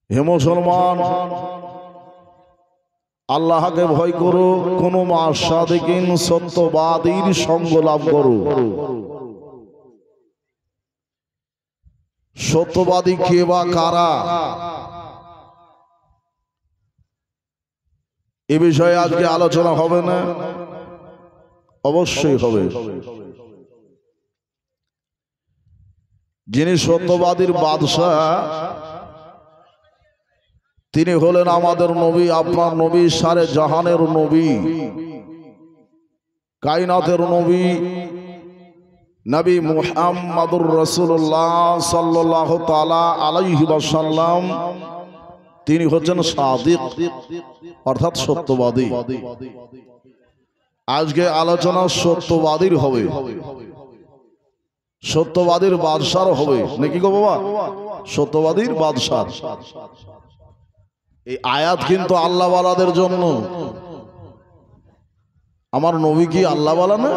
হে মুসলমান, আল্লাহকে ভয় করো, কোন সাদিকিন সত্যবাদীর সঙ্গ লাভ করো। সত্যবাদী কে বা কারা, এ বিষয়ে আজকে আলোচনা হবে না? অবশ্যই হবে। যিনি সত্যবাদীর বাদশা, তিনি হলেন আমাদের নবী, আপনার নবী, সারে জাহানের নবী, কায়নাতের নবী, নবী মুহাম্মদুর রাসূলুল্লাহ সাল্লাল্লাহু তাআলা আলাইহি ওয়াসাল্লাম। তিনি হচ্ছেন সাদিক, অর্থাৎ সত্যবাদী। আজকে আলোচনা সত্যবাদীর হবে, সত্যবাদীর বাদশার হবে নাকি গো বাবা? সত্যবাদীর বাদশার। এই আয়াত কিন্তু আল্লাহওয়ালাদের জন্য। আমার নবী কি আল্লাহওয়ালা না?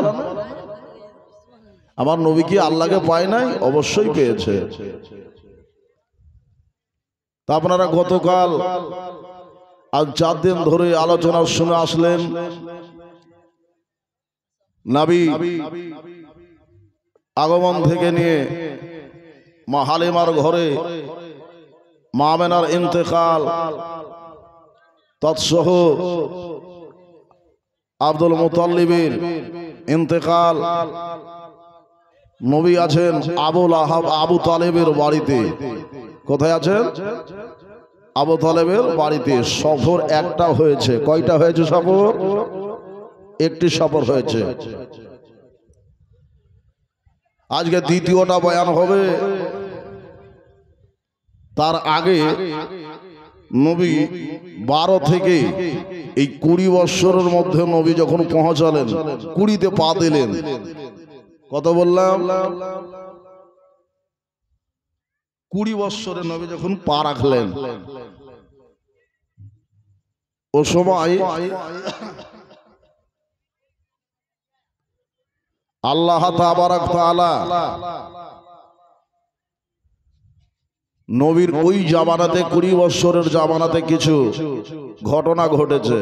আমার নবী কি আল্লাহকে পায় নাই? অবশ্যই পেয়েছে। তা আপনারা গতকাল আজ 4 দিন ধরে আলোচনা শুনে আসলেন। নবী আগমন থেকে নিয়ে মা হালিমার ঘরে মা আমেনার ইন্তেকাল, তৎসহ আব্দুল মুতাল্লিবের ইন্তেকাল, নবী আছেন আবুল আহাব আবু তালেবের বাড়িতে। কোথায় আছেন? আবু তালেবের বাড়িতে। সফর একটা হয়েছে। কয়টা হয়েছে সফর? একটি সফর হয়েছে। আজকে দ্বিতীয়টা বয়ান হবে। তার আগে নবী 12 থেকে এই 20 বৎসরের মধ্যে নবী যখন পৌঁছালেন, 20তে পা দিলেন। কত বললাম? 20 বৎসরে নবী যখন পা রাখলেন, ও সময় আল্লাহ তাবারাক তাআলা নবীর ওই জামানাতে, 20 বৎসরের জামানাতে কিছু ঘটনা ঘটেছে।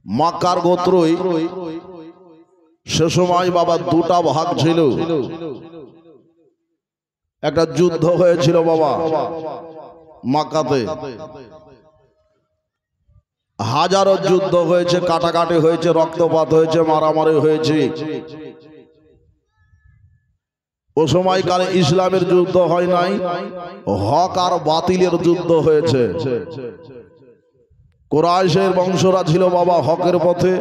মক্কার গোত্রই সে সময় বাবা দুটা ভাগ ছিল। একটা যুদ্ধ হয়েছিল বাবা মক্কাতে, হাজারো যুদ্ধ হয়েছে, কাটাকাটি হয়েছে, রক্তপাত হয়েছে, মারামারি হয়েছে। ও সময়কালে ইসলামের যুদ্ধ হয় নাই, হক আর বাতিলের যুদ্ধ হয়েছে। কুরাইশের বংশরা ছিল বাবা হকের পথে,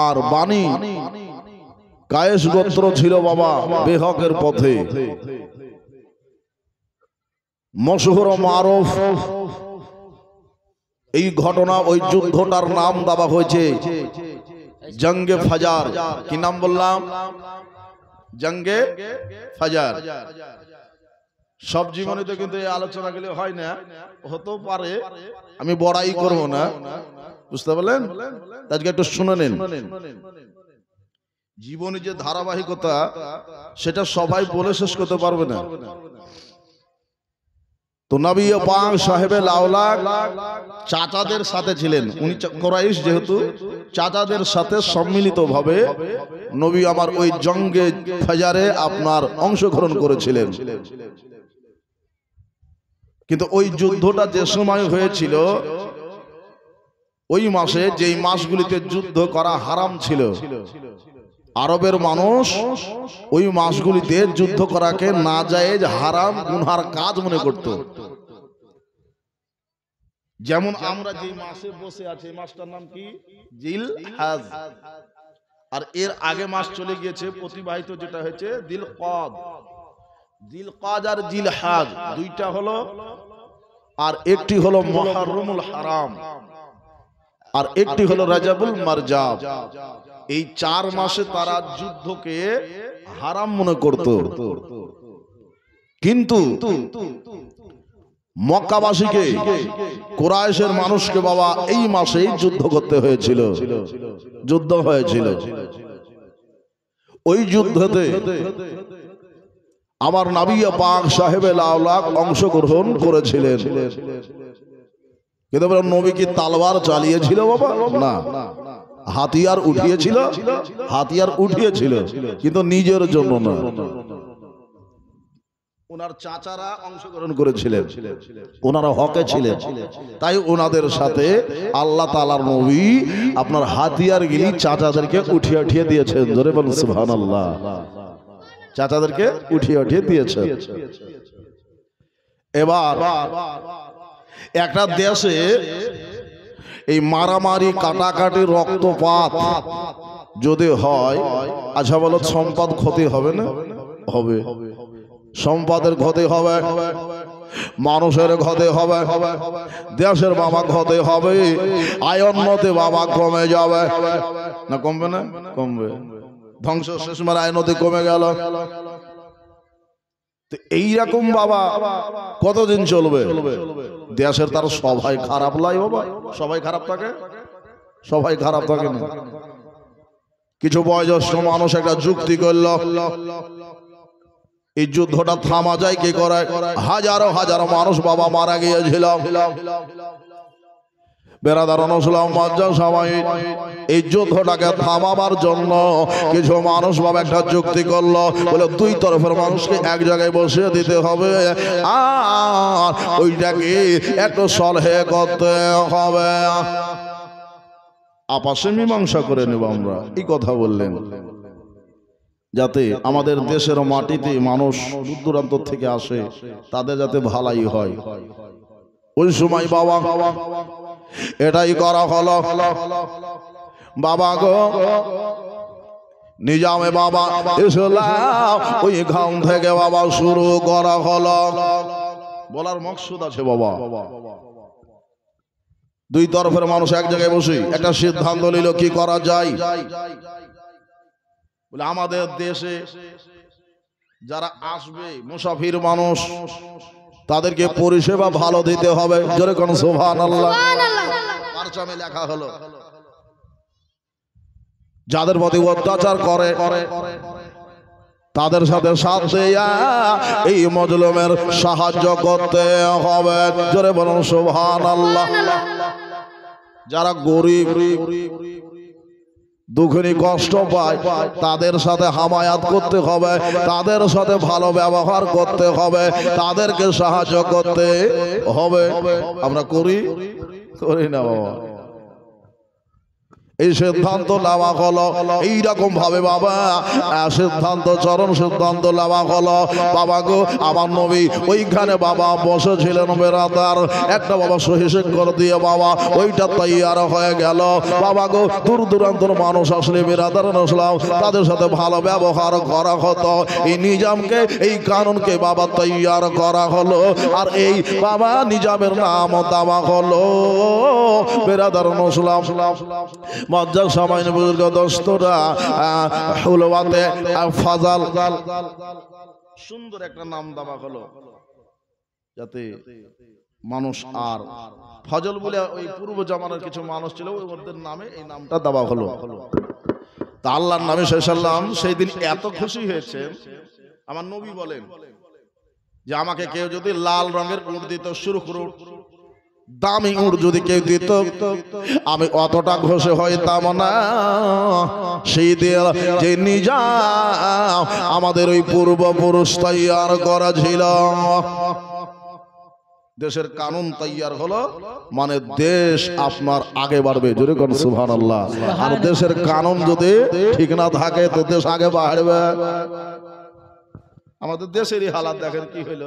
আর বানি কায়েস গোত্র ছিল বাবা বেহকের পথে। মশহুর মারুফ এই ঘটনা, ওই যুদ্ধটার নাম দেওয়া হয়েছে জঙ্গে ফাজার। কি নাম বললাম? জঙ্গে ফাজার। সব জীবনে তো কিন্তু এই আলোচনা গুলো হয় না, হতেও পারে, আমি বড়াই করব না, বুঝতে পারলেন? আজকে একটু শুনে নিন। জীবনে যে ধারাবাহিকতা, সেটা সবাই বলে শেষ করতে পারবে না। তো নবী পাক সাহেবে লাওলাক চাচাদের সাথে ছিলেন। উনি কুরাইশ, যেহেতু চাচাদের সাথে সম্মিলিতভাবে নবী আমার ওই জঙ্গে ফাজারে আপনার অংশগ্রহণ করেছিলেন। কিন্তু ওই যুদ্ধটা যে সময় হয়েছিল, ওই মাসে, যেই মাসগুলিতে যুদ্ধ করা হারাম ছিল, আরবের মানুষ ওই মাসগুলিতে যুদ্ধ করাকে নাজায়েজ, হারাম, গুনহার কাজ মনে করত। যেমন আমরা যে মাসে বসে আছি, এই মাসটার নাম কি? জিলহজ। আর এর আগে মাস চলে গিয়েছে প্রতিবাহিত, যেটা হয়েছে দিলকদ। দিলকদ আর জিলহজ দুইটা হলো, আর একটি হলো মুহররমুল হারাম, আর একটি হলো রাজাবুল মারজাব। এই 4 মাসে তারা যুদ্ধকে হারাম মনে করত। কিন্তু মক্কাবাসীকে, কুরাইশের মানুষকে বাবা এই মাসেই যুদ্ধ করতে হয়েছিল। যুদ্ধ হয়েছিল। ওই যুদ্ধতে আমার নবী পাক সাহেবে লাউলাক অংশগ্রহণ করেছিলেন। কিন্তু নবী কি তালওয়ার চালিয়েছিল বাবা? না, হাতিয়ার উঠিয়েছিল, হাতিয়ার উঠিয়েছিল, কিন্তু নিজের জন্য না। ওনার চাচারা অংশগ্রহণ করেছিলেন, ওনারা হকে ছিলেন, তাই ওনাদের সাথে আল্লাহ তাআলার নবী আপনার হাতিয়ার গিলি চাচাদেরকে উঠিয়ে উঠিয়ে দিয়েছেন। জোরে বলুন সুবহানাল্লাহ। চাচাদেরকে উঠিয়ে উঠিয়ে দিয়েছেন। এবার একটা দেশে এই মারামারি, কাটাকাটি, রক্তপাত যদি হয়, আচ্ছা বলো সম্পদ ক্ষতি হবে না? হবে। সম্পদের ক্ষতি হবে, মানুষের ক্ষতি হবে, দেশের বাবা ক্ষতি হবে, আয়নতে বাবা কমে যাবে না? কমবে না? কমবে। ধ্বংস শেষ মার আয়নতে কমে গেল। এইরকম বাবা কতদিন চলবে? দেশের তার সবাই খারাপ লাই বাবা, সবাই খারাপ থাকে, সবাই খারাপ থাকে না। কিছু বয়োজ্যেষ্ঠ মানুষ একটা যুক্তি করল, এই যুদ্ধটা থামা যায় কি করে? হাজারো হাজারো মানুষ বাবা মারা গিয়েছিল। বেরাদারান সবাই এই যুদ্ধটাকে থামাবার জন্য কিছু মানুষ বাবা একটা যুক্তি করলো, বলে দুই তরফের মানুষকে এক জায়গায় বসিয়ে দিতে হবে, আর ওইটাকে একটু সলহে করতে হবে, আপসে মীমাংসা করে নেব আমরা। এই কথা বললেন যাতে আমাদের দেশের মাটিতে মানুষ দূর দূরান্ত থেকে আসে, তাদের যাতে ভালাই হয়। ওই সময় বাবা এটাই করা হলো। বাবা গো নিজামে বাবা ইসলাম ওই গাঁও থেকে বাবা শুরু করা হলো। বলার মকসুদ আছে বাবা, দুই তরফের মানুষ এক জায়গায় বসে একটা সিদ্ধান্ত নিল কি করা যায়। বলে আমাদের দেশে যারা আসবে মুসাফির মানুষ, তাদেরকে পরিষেবা ভালো দিতে হবে। জোরে কোন সুবহানাল্লাহ। পারচামে লেখা হলো, যাদের প্রতি অত্যাচার করে তাদের সাথে সাথ দেয়া এই মজলুমের সাহায্য করতে হবে। জোরে বলুন সুবহানাল্লাহ। যারা গরিব দুঃখী কষ্ট পায় তাদের সাথে হামায়াত করতে হবে, তাদের সাথে ভালো ব্যবহার করতে হবে, তাদেরকে সাহায্য করতে হবে। আমরা করি না বাবা? এই সিদ্ধান্ত নেওয়া হলো এইরকম ভাবে বাবা, সিদ্ধান্ত চরম সিদ্ধান্ত নেওয়া হলো। বাবা গো আমার নবী ওইখানে বাবা বসেছিলেন, বেরাদার একটা বাবা সহিসেক করে দিয়ে বাবা ওইটা তৈয়ার হয়ে গেল। বাবা গো দূর দূরান্তর মানুষ আসলে বেরাদার আসলাম, তাদের সাথে ভালো ব্যবহার করা হতো। এই নিজামকে, এই কানুনকে বাবা তৈয়ার করা হলো, আর এই বাবা নিজামের নাম দেওয়া হলো বেরাদার আসলাম। মজ্জা সামাইন বুজুর্গ দোস্তরা হুলওয়াতে ফাজাল, সুন্দর একটা নাম দেওয়া হলো যাতে মানুষ আর ফজল বলে ওই পূর্ব জামানার কিছু মানুষ ছিল, ওদের নামে এই নামটা দেওয়া হলো। তা আল্লাহর নামে সাল্লাম সেই দিন এত খুশি হয়েছে, আমার নবী বলেন যে আমাকে কেউ যদি লাল রঙের উট দিত, সুরখুরু দামি উট যদি কেউ দিত, আমি অতটা খুশি হইতাম না। সেই দিন যে নিজাম আমাদের ওই পূর্বপুরুষ তৈয়ার করা ছিল, দেশের কানুন তৈয়ার হলো মানে দেশ আপনার আগে বাড়বে। জোরে কোন সুবহানাল্লাহ। আর দেশের কানুন যদি ঠিক না থাকে তো দেশ আগে বাড়বে। আমাদের দেশেরই হালাত দেখেন কি হইল।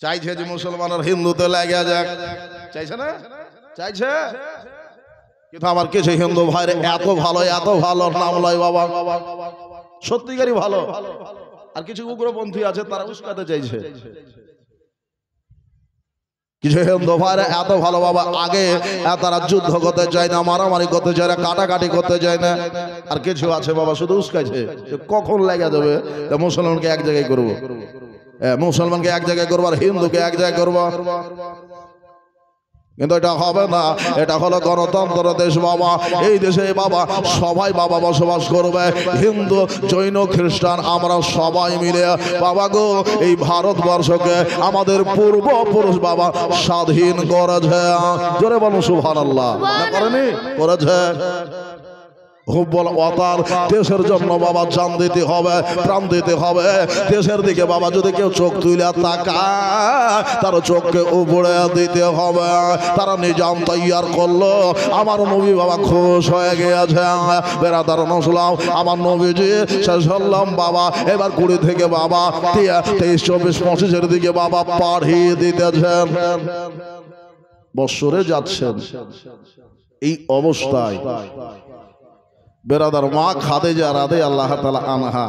চাইছে যে মুসলমানের হিন্দুতে লাগে যাক, চাইছে না? চাইছে, কিন্তু আমার কিছু হিন্দু ভাইরে এত ভালো নাম লয় বাবা, সত্যিকারই ভালো। আর কিছু উগ্রপন্থী আছে তারা উস্কাতে চাইছে। কিছু হিন্দু ভাইরে এত ভালো বাবা, আগে তারা যুদ্ধ করতে চায় না, মারামারি করতে চায় না, কাটাকাটি করতে চায় না। আর কিছু আছে বাবা শুধু উস্কাইছে, কখন লেগে যাবে মুসলমানকে এক জায়গায় করবো, মুসলমানকে এক জায়গায় করবো আর হিন্দুকে এক জায়গায় করবো। কিন্তু এটা হবে না। এটা হলো গণতন্ত্র দেশ বাবা। এই দেশে বাবা সবাই বাবা বসবাস করবে, হিন্দু জৈন খ্রিস্টান আমরা সবাই মিলে বাবা গো এই ভারতবর্ষকে আমাদের পূর্বপুরুষ বাবা স্বাধীন করেছে। জোরে বলুন সুবহানাল্লাহ। করেনি? করেছে। হুব্বুল ওয়াতান, দেশের জন্য বাবা জান দিতে হবে, প্রাণ দিতে হবে। দেশের দিকে বাবা যদি কেউ চোখ তুলে তাকায় তার চোখকে উপরে দিতে হবে। তারা নিজাম তৈয়ার করলো, আমার নবী বাবা খুশ হয়ে গিয়েছে। বেরাদার নসলাম আমার নবীজি শেষ হলাম বাবা এবার 20 থেকে বাবা 23, 24, 25-এর দিকে বাবা পাঠিয়ে দিতেছেন। বৎসরে যাচ্ছেন এই অবস্থায় বেরাদার মা খাদিজা রাদিয়াল্লাহু তাআলা আনহা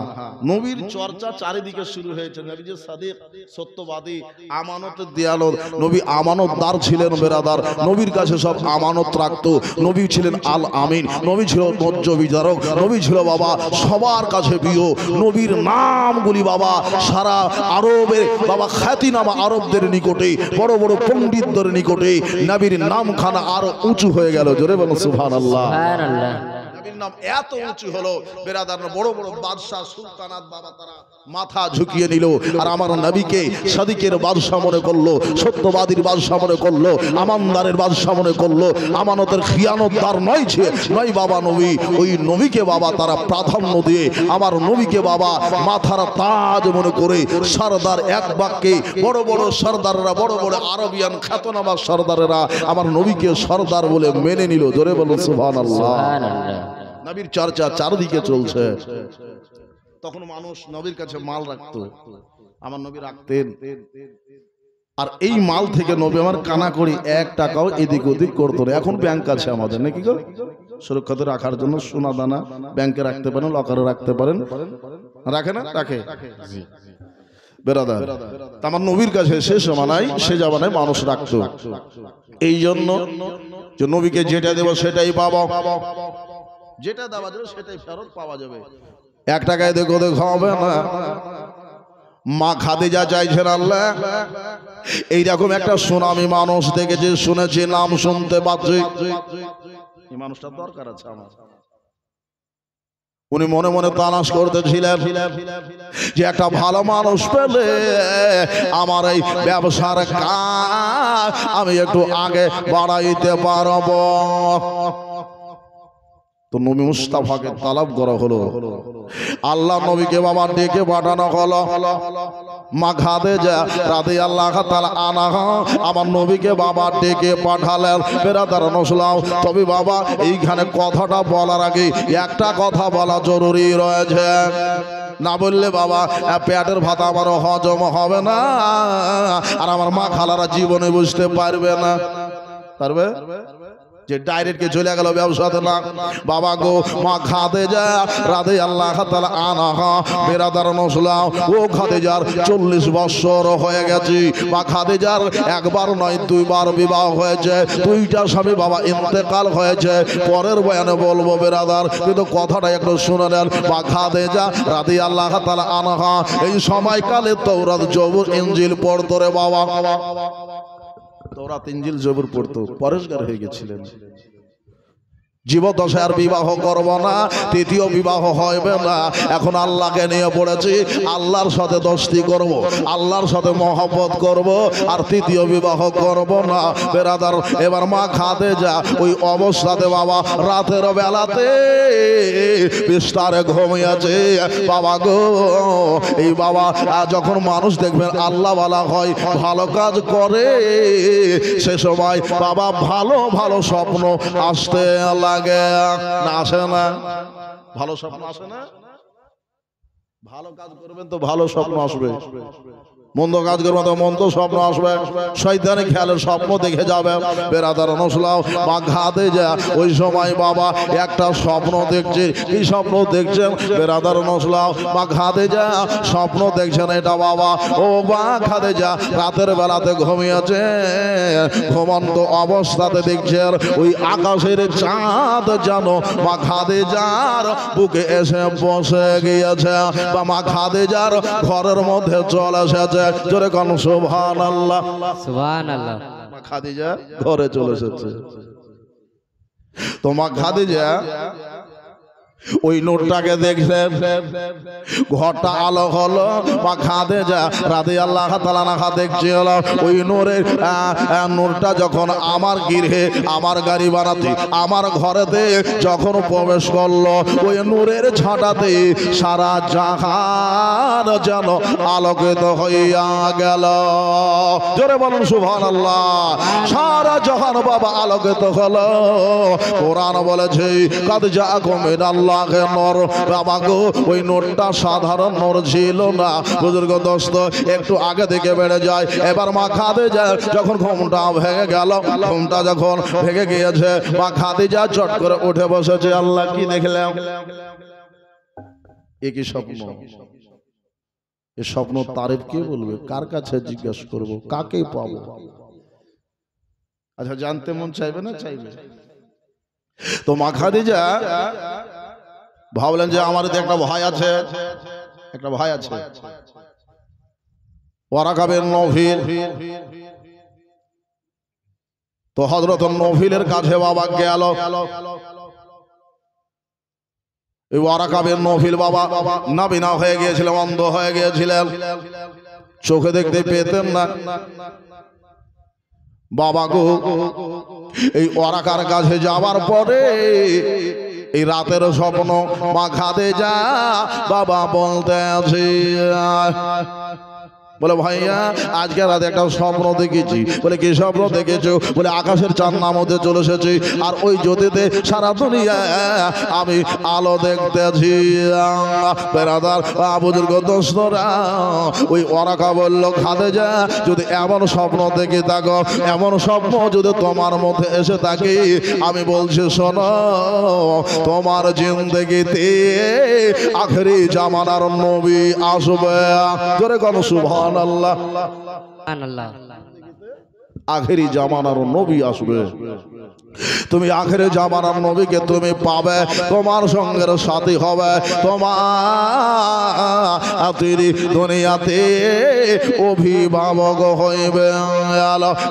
নবীর চর্চা চারিদিকে শুরু হয়েছে। নবী যে সাদিক, সত্যবাদী, আমানতের দিয়ালো, নবী আমানতদার ছিলেন। বেরাদার নবীর কাছে সব আমানত রাখতো। নবী ছিলেন আল আমিন, নবী ছিল ন্যায্য বিচারক, নবী ছিল বাবা সবার কাছে প্রিয়। নবীর নামগুলি বাবা সারা আরবের বাবা খ্যাতিনামা আরবদের নিকটে, বড় বড় পণ্ডিতদের নিকটে নবীর নামখানা আরো উঁচু হয়ে গেল। জোরে বলুন সুবহানাল্লাহ। সুবহানাল্লাহ। নাম এত উঁচু হলো বেরাদার বড় বড় বাদশা সুলতানাত বাবা তারা মাথা ঝুঁকিয়ে নিল। আর আমার নবীকে সাদিকের বাদশা মনে করলো, সত্যবাদীর বাদশা মনে করলো, আমানদারের বাদশা মনে করলো। আমানতের খিয়ানতদার নয় বাবা নবী। ওই নবীকে বাবা তারা প্রাধান্য দিয়ে আমার নবীকে বাবা মাথার তাজ মনে করে সরদার এক বাক্যে বড় বড় সরদাররা, বড় বড় আরবিয়ান খ্যাতনামা সরদারেরা আমার নবীকে সরদার বলে মেনে নিল। জোরে বলুন সুবহানাল্লাহ। নবীর চর্চা চারদিকে চলছে। তখন মানুষ নবীর কাছে মাল রাখতো, আমার নবী রাখতেন। আর এই মাল থেকে নবী আমার কানা করি 1 টাকাও এদিক ওদিক করতো না। এখন ব্যাংক আছে আমাদের নাকি গো, সুরক্ষিত রাখার জন্য সোনা দানা ব্যাংকে রাখতে পারেন, লকারে রাখতে পারেন। রাখে না? রাখে। বেরাদার আমার নবীর কাছে সে জামানায় মানুষ রাখতো। এই জন্য যে নবীকে যেটা দেব সেটাই পাবো, যেটা দেওয়া যাবে সেটাই ফেরত পাওয়া যাবে। 1 টাকায় দেখো হবে না। মা খাদিজা চাইছেন আল্লাহ এইরকম একটা সুনামি মানুষ দেখেছে, শুনেছি, নাম শুনতে পাচ্ছি, এই মানুষটার দরকার আছে আমার। উনি মনে মনে তালাশ করতেছিলেন যে একটা ভালো মানুষ পেলে আমার এই ব্যবসার কাজ আমি একটু আগে বাড়াইতে পারবো। তো নবী মুস্তাফাকে তালাব করা হলো। আল্লাহ নবীকে বাবা ডেকে পাঠানো হলো। মা খাদিজা রাদিয়াল্লাহু তাআলা আনহা আমার নবীকে বাবা ডেকে পাঠালেন। বেরাদার নসলাম তবে বাবা এইখানে কথাটা বলার আগে একটা কথা বলা জরুরি রয়েছে। না বললে বাবা পেটের ভাত আমারও হজম হবে না, আর আমার মা খালারা জীবনে বুঝতে পারবে না। পারবে যে ডাইরেক্ট কে চলে গেল ব্যবসাতে না। বাবা গো মা খাদিজা রাদিয়াল্লাহু তাআলা আনহা বেরাদার নসলাম ও খাদিজার 40 বছর হয়ে গেছে। মা খাদিজার একবার নয় 2 বার বিবাহ হয়েছে, 2টা স্বামী বাবা ইন্তেকাল হয়েছে। পরের বয়ানে বলবো বেরাদার, কিন্তু কথাটা একটু শুনে নেন। মা খাদিজা রাদিয়াল্লাহু তাআলা আনহা এই সময়কালে তাওরাত জবুর ইনজিল পড়তো রে বাবা। তাওরাত ইনজিল জবুর পড়তো, পরেশগার হয়ে গেছিলেন। জীবদশায় আর বিবাহ করব না, তৃতীয় বিবাহ হবে না। এখন আল্লাহকে নিয়ে পড়েছি, আল্লাহর সাথে দোস্তি করব, আল্লাহর সাথে মহব্বত করব, আর তৃতীয় বিবাহ করব না। বেরাদার এবার মা খাদিজা ওই অবস্থাতে বাবা রাতের বেলাতে বিস্তারে ঘুমিয়েছে। বাবা গো এই বাবা যখন মানুষ দেখবেন আল্লাহ ওয়ালা হয়, ভালো কাজ করে, সে সময় বাবা ভালো ভালো স্বপ্ন আসতে লাগে না, আসে না? ভালো স্বপ্ন আসে না? ভালো কাজ করবেন তো ভালো স্বপ্ন আসবে, মন্দ কাজ করবেন তো মন্দ স্বপ্ন আসবে। শয়তানি খেয়ালের স্বপ্ন দেখে যাবে। বেরাদার নসলাম মা খাদিজা ওই সময় বাবা একটা স্বপ্ন দেখছে। কি স্বপ্ন দেখছেন বেরাদার নসলাম? মা খাদিজা স্বপ্ন দেখছেন এটা বাবা ও মা খাদিজা রাতের বেলাতে ঘুমিয়েছে, ঘুমন্ত অবস্থাতে দেখছেন ওই আকাশের চাঁদ যেন মা খাদিজার বুকে এসে বসে গিয়েছে, বা মা খাদিজার ঘরের মধ্যে চলে এসেছে। জোরে কোন সুবহানাল্লাহ। সুবহানাল্লাহ। মা খাদিজা ঘরে চলে এসেছে। তো মা খাদিজা ওই নূরটাকে দেখলেন, ঘরটা আলো হলো, মা খাদিজা রাদিয়াল্লাহু তাআলা আনহা দেখছিল ওই নূরটা যখন আমার গৃহে, আমার গাড়ি বানাতে, আমার ঘরেতে যখন প্রবেশ করলো, ওই নূরের ছাটাতে সারা জাহান যেন আলোকিত হইয়া গেল। জোরে বলুন সুবহানাল্লাহ। সারা জাহান বাবা আলোকিত হলো। কোরআন বলেছে কাদ জাআকুম মিনাল্লাহ নূর। বাবা গো, ওই নূরটা সাধারণ নূর ছিল না। বুজুর্গ দোস্ত, একটু আগে থেকে বেড়ে যায়। এবার মা খাদিজা যখন ঘুমটা ভেঙে গেল, ঘুমটা যখন ভেঙে গিয়েছে, মা খাদিজা চট করে উঠে বসেছে। আল্লাহ, কি দেখলাম? এ কি স্বপ্ন? এ স্বপ্ন তারিফ কে বলবে? কার কাছে জিজ্ঞেস করব? কাকে পাবো? আচ্ছা, জানতে মন চাইবে না চাইবে? তো মা খাদিজা ভাবলেন যে আমার একটা ভাই আছে, একটা ভাই আছে, ওয়ারাকা বিন নফিল। তো হযরত নফিলের কাছে বাবা গেল। এই ওয়ারাকা বিন নফিল বাবা নাবিনা হয়ে গিয়েছিলেন, অন্ধ হয়ে গিয়েছিলেন, চোখে দেখতে পেতেন না। বাবা গো, এই ওয়ারাকার কাছে যাওয়ার পরে এই রাতের স্বপ্ন মা খাদিজা বাবা বলতে আছে, বলে ভাইয়া আজকে রাতে একটা স্বপ্ন দেখেছি। বলে কি স্বপ্ন দেখেছো? বলে আকাশের চাঁদা মধ্যে চলে এসেছি, আর ওই জ্যোতিতে সারা দুনিয়া আমি আলো দেখতেছি। বেরাদার বুজুর্গ দোস্তরা, ওই ওয়ারাকা বলল, খাদিজা যদি এমন স্বপ্ন দেখে থাকো, এমন স্বপ্ন যদি তোমার মধ্যে এসে থাকে, আমি বলছি শোনো, তোমার জিন্দেগিতে আখেরি জামানার নবী আসবে। জোরে কোন সুবহানাল্লাহ। আখেরি জামানার নবী আসবে। তুমি আখেরি জামানার নবীকে তুমি পাবে, তোমার সঙ্গের সাথী হবে, তোমার দুনিয়াতে অভিভাবক হইবে।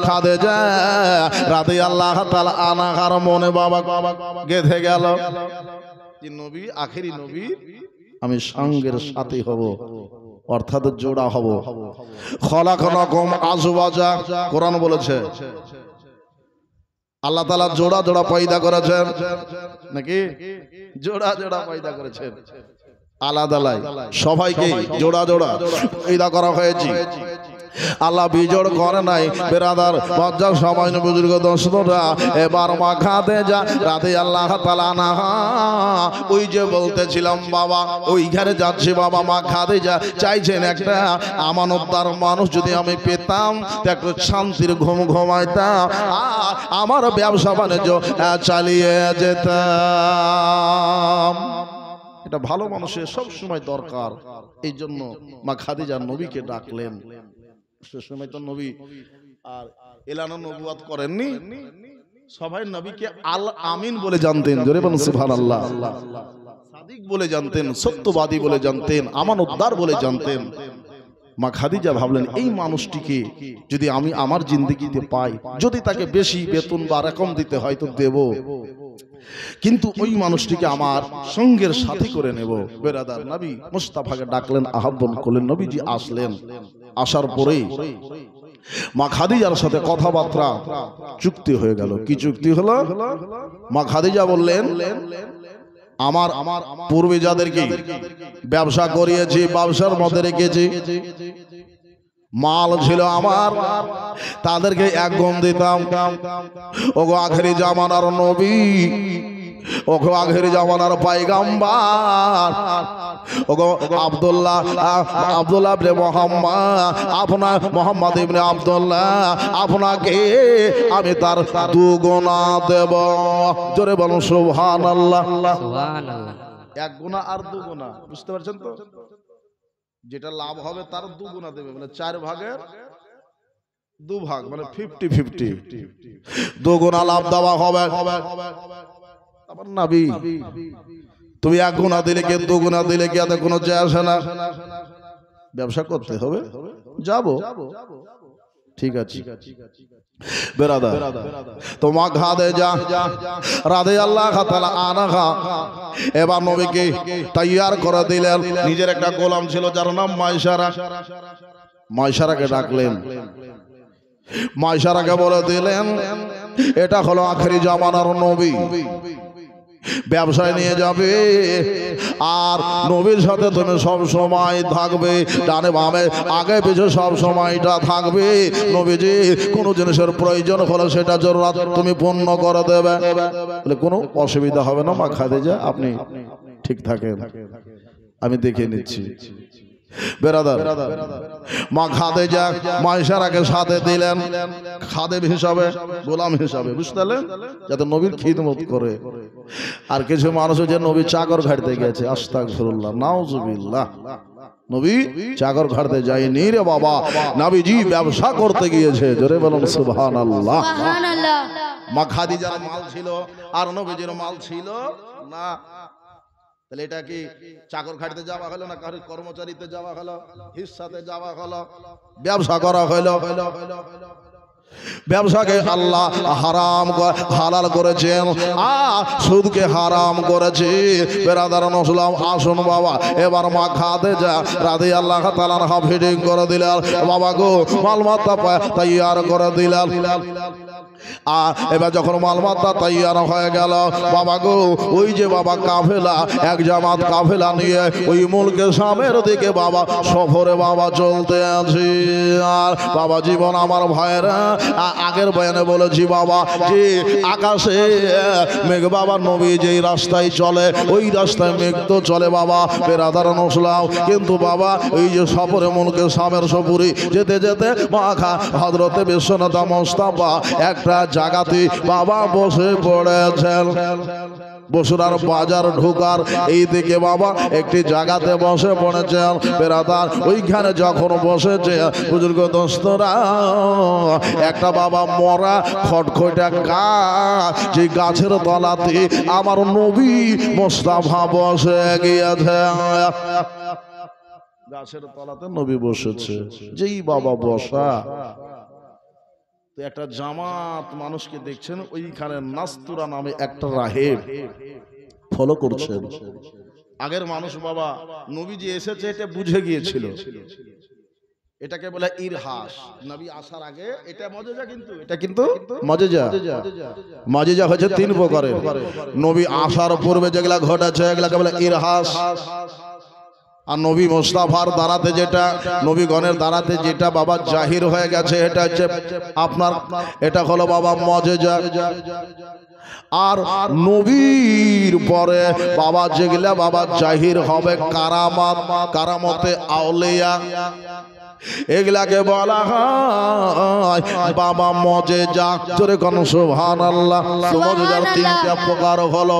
খাদিজা রাদিয়াল্লাহু তাআলা আনহার মনে বাবা গেঁথে গেল, নবী আখেরি নবী, আমি সঙ্গের সাথী হব, অর্থাৎ জোড়া হব। খলাকনাকুম আজওয়াজা, কোরআন বলেছে আল্লাহ তাআলা জোড়া জোড়া পয়দা করেছেন, নাকি জোড়া জোড়া পয়দা করেছেন, আলাদা আলাদা সবাইকে জোড়া জোড়া পয়দা করা হয়েছে। আল্লাহ বিজোড় করে নাই। বেরাদার লজ্জার সময় বুজুর্গ দোস্তরা, এবার মা খাদিজা রাদিয়াল্লাহু তাআলা আনহা, ওই যে বলতেছিলাম বাবা, ওইখানে যাচ্ছি বাবা। মা খাদিজা চাইছেন একটা আমানতদার মানুষ যদি আমি পেতাম, একটু শান্তির ঘুম ঘুমাইতাম, আমার ব্যবসা বাণিজ্য চালিয়ে যেতাম। এটা ভালো মানুষের সব সময় দরকার। এই জন্য মা খাদিজা নবীকে ডাকলেন। সে সময় তো নবী আর এলানো নবুয়াত করেননি, সবাই নবীকে আল আমিন বলে জানতেন। জোরে বলুন সুবহানাল্লাহ। সাদিক বলে জানতেন, সত্যবাদী বলে জানতেন, আমানতদার বলে জানতেন। মা খাদিজা ভাবলেন, এই মানুষটিকে যদি আমি আমার জিন্দেগিতে পাই, যদি তাকে বেশি বেতন বা রকম দিতে হয় তো দেব, কিন্তু ওই মানুষটিকে আমার সঙ্গের সাথী করে নেব। বেরাদার নবী মুস্তাফাকে ডাকলেন, আহ্বান করলেন। নবীজি আসলেন। আসার পরে মা খাদিজার সাথে কথাবার্তা চুক্তি হয়ে গেল। কি চুক্তি হলো? মা খাদিজা বললেন, আমার পূর্বে যাদেরকে ব্যবসা করিয়েছি, ব্যবসার মধ্যে রেখেছি, মাল ছিল আমার, তাদেরকে এক গুণ দিতাম। ওগো আখেরি জামানার নবী, ওগো আখেরি জামানার পয়গম্বর, ওগো আব্দুল্লাহ ইবনে মুহাম্মদ, আপনার মুহাম্মদ ইবনে আব্দুল্লাহ, আপনাকে আমি তার দুগুণা দেব। জোরে বলুন সুবহানাল্লাহ। সুবহানাল্লাহ। এক গুণা আর দুগুণা, বুঝতে পারছেন তো? যেটা লাভ হবে তার দুগুণা দেবে, মানে 4 ভাগের 2 ভাগ, মানে 50-50, দুগুণা লাভ দেওয়া হবে। আবার নবী, তুমি 1 গুণা দিলে কি 2 গুণা দিলে কি এতে কোনো যায় আসে না। ব্যবসা করতে হবে, যাব, ঠিক আছে বেরাদার। তো মা খাদিজা রাদিয়াল্লাহু তাআলা আনহা এবার নবীকে তৈয়ার করে দিলেন। নিজের একটা গোলাম ছিল যার নাম মাইসারা। মাইসারাকে ডাকলেন, মাইসারাকে বলে দিলেন এটা হলো আখেরি জামানার নবী, ব্যবসায় নিয়ে যাবে আর নবীর সাথে তুমি সব সময় থাকবে, ডানে বামে আগে পিছে সব সময়টা থাকবে। নবীজি কোনো জিনিসের প্রয়োজন হলে সেটা জরুরত তুমি পূর্ণ করে দেবে, বলে কোনো অসুবিধা হবে না মা খাদিজা, আপনি ঠিক থাকেন, আমি দেখে নিচ্ছি। বেরাদার, মা খাদিজা মাইসারাকে সাথে দিলেন খাদেম হিসাবে, গোলাম হিসাবে, বুঝতে পারলেন, যাতে নবীর খিদমত করে। আর কিছু মানুষ যে নবী চাকর ঘাটতে গেছে, আস্তাগফিরুল্লাহ, নাউজুবিল্লাহ, নবী চাকর ঘাটতে যায়নি রে বাবা, নবীজি ব্যবসা করতে গিয়েছে। জোরে বলুন সুবহানাল্লাহ। মা খাদিজার মাল ছিল আর নবীজির মাল ছিল না। তাহলে এটা কি চাকর খাটতে যাওয়া হলো না কারোর কর্মচারীতে যাওয়া হলো, হিস্সাতে যাওয়া হলো, ব্যবসা করা হলো। ব্যবসাকে আল্লাহ হারাম হালাল করেছেন, সুদকে হারাম করেছে। বেরাদার নসলাম, আসুন বাবা, এবার মা খাদিজা রাদিয়াল্লাহু তাআলা আনহা ফিটিং করে দিলেন। বাবা গো মালমাত্তা তৈয়ার করে দিলেন। এবার যখন মালমাত্তা তৈয়ার হয়ে গেল, বাবা গো ওই যে বাবা কাফেলা, এক জামাত কাফেলা নিয়ে ওই মুলকে শামের দিকে বাবা সফরে বাবা চলতে আছে। আর বাবা জীবন আমার ভাইয়েরা, আগের বয়ানে বলেছি বাবা যে আকাশে মেঘ, বাবা নবী যেই রাস্তায় চলে ওই রাস্তায় মেঘ তো চলে বাবা, বেরাদার নসলাম, কিন্তু বাবা ওই যে সফরে মুলকে শামের সফরে যেতে যেতে মাখা হযরতে বিশ্বনাথ মোস্তাফা একটা জায়গাতে বাবা বসে পড়েছেন। বসুরার বাজার ঢোকার এই দিকে বাবা একটি জায়গাতে বসে পড়েছেন। বেরাদার ওইখানে যখন বসেছে বুজুর্গ দোস্তরা, একটা বাবা মরা খটখটা গাছ, যে গাছের তলাতে আমার নবী মোস্তাফা বসে গিয়েছে। গাছের তলাতে নবী বসেছে, যেই বাবা বসা, তো একটা জামাত মানুষকে দেখছেন, ওইখানে নাস্তুরা নামে একটা রাহেব ফলো করছেন। আগের মানুষ বাবা নবীজি এসেছে এটা বুঝে গিয়েছিল, এটাকে বলে ইরহাস। নবী আসার আগে এটা মজেজা, কিন্তু এটা কিন্তু মজেজা। মজেজা হচ্ছে তিন প্রকারের। নবী আসার পূর্বে যেগুলা ঘটেছে এগুলাকে বলে ইরহাস। আর নবী মুস্তাফার দ্বারাতে যেটা, নবীগণের দ্বারাতে যেটা বাবা জাহির হয়ে গেছে, এটা হচ্ছে আপনার, এটা হলো বাবা মজেজা। আর নবীর পরে বাবা যেগুলা বাবা জাহির হবে কারামাত, কারামতে আউলিয়া, এগুলাকে বলা হয় বাবা মজেজা। জোরে কোন সুবহানাল্লাহ। মজেজার তিনটা প্রকার হলো।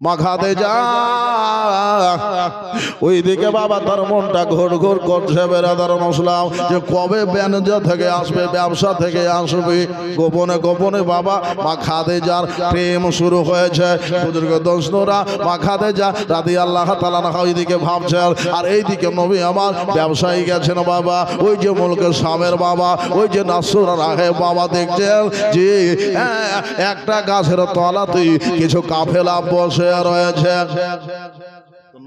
মা খাদিজা ওইদিকে বাবা তার মনটা ঘোর ঘোর করছে। বেরাদার নসলাম, যে কবে বাণিজ্য থেকে আসবে, ব্যবসা থেকে আসবে। গোপনে গোপনে বাবা মা খাদিজার প্রেম শুরু হয়েছে। বুজুর্গ দোস্তরা, মা খাদিজা রাদিয়াল্লাহু তাআলা আনহা ওইদিকে ভাবছেন, আর এইদিকে নবী আমার ব্যবসায়ী গেছেন বাবা ওই যে মুলকে শামের বাবা, ওই যে নাসুরা রাহেব বাবা দেখছেন যে একটা গাছের তলাতে কিছু কাফেলা বসে রয়েছে।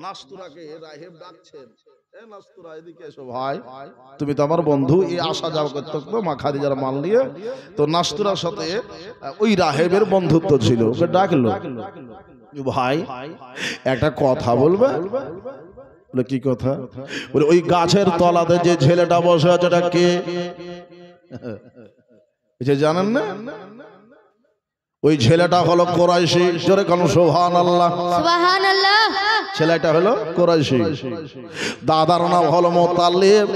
নাস্তুরাকে রাহেব ডাকছেন, এ নাস্তুরা এদিকে এসো ভাই, তুমি তো আমার বন্ধু। এই আসা যাওয়া করতে তো মা খাদিজার মাল নিয়ে। তো নাস্তুরার সাথে ওই রাহেবের বন্ধুত্ব ছিল, ওকে ডাকলো, ভাই একটা কথা বলবে। বলে কি কথা? বলে ওই গাছের তলাতে যে ছেলেটা বসে আছে এটা কে? জানেন না? ওই ছেলেটা হলো কুরাইশি। জোরে কোন সুবহানাল্লাহ। সুবহানাল্লাহ। ছেলেটা হলো কুরাইশি। দাদার নাম হলো মুতাল্লিব,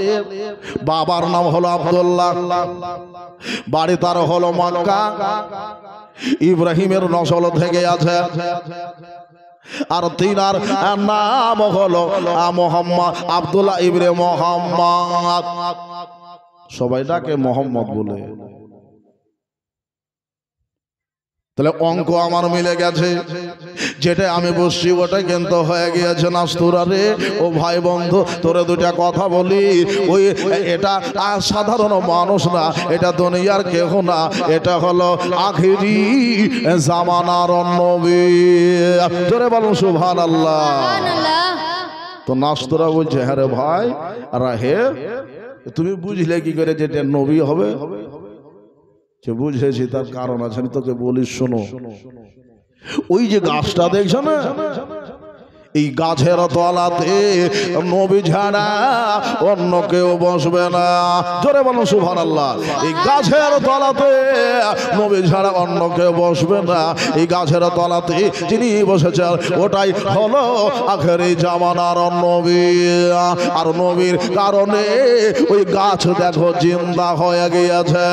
বাবার নাম হলো আব্দুল্লাহ, বাড়ি তার হলো মক্কা। ইব্রাহিমের নসল থেকে আছে। আর তিনার নাম হলো মুহাম্মদ, আব্দুল্লাহ ইবনে মুহাম্মদ। সবাই ডাকে মোহাম্মদ বলে। তাহলে অঙ্ক আমার মিলে গেছে, যেটা আমি বসছি ওটা কিন্তু হয়ে গিয়েছে নাস্তুরা রে। ও ভাই বন্ধু, তোরে দুটা কথা বলি, ওই এটা সাধারণ মানুষ না, এটা দুনিয়ার কেহ না, এটা হলো আখিরি জামানার নবী। তোরে বলুন সুবহানাল্লাহ। তো নাস্তুরা বলছে, হ্যাঁ রে ভাই, হে তুমি বুঝলে কি করে যে এটা নবী হবে? বুঝেছি, তার কারণ আছে, আমি তোকে বলি শোনো। ওই যে গাছটা দেখছো না, এই গাছের তলাতে নবী ছাড়া অন্য কেউ বসবে না। জোরে বলো সুবহানাল্লাহ। এই গাছের তলাতে নবী ছাড়া অন্য কেউ বসবে না। এই গাছের তলাতে যিনি বসেছেন ওটাই হলো আখেরি জামানার নবী। আর নবীর কারণে ওই গাছ দেখো জিন্দা হয়ে গিয়েছে,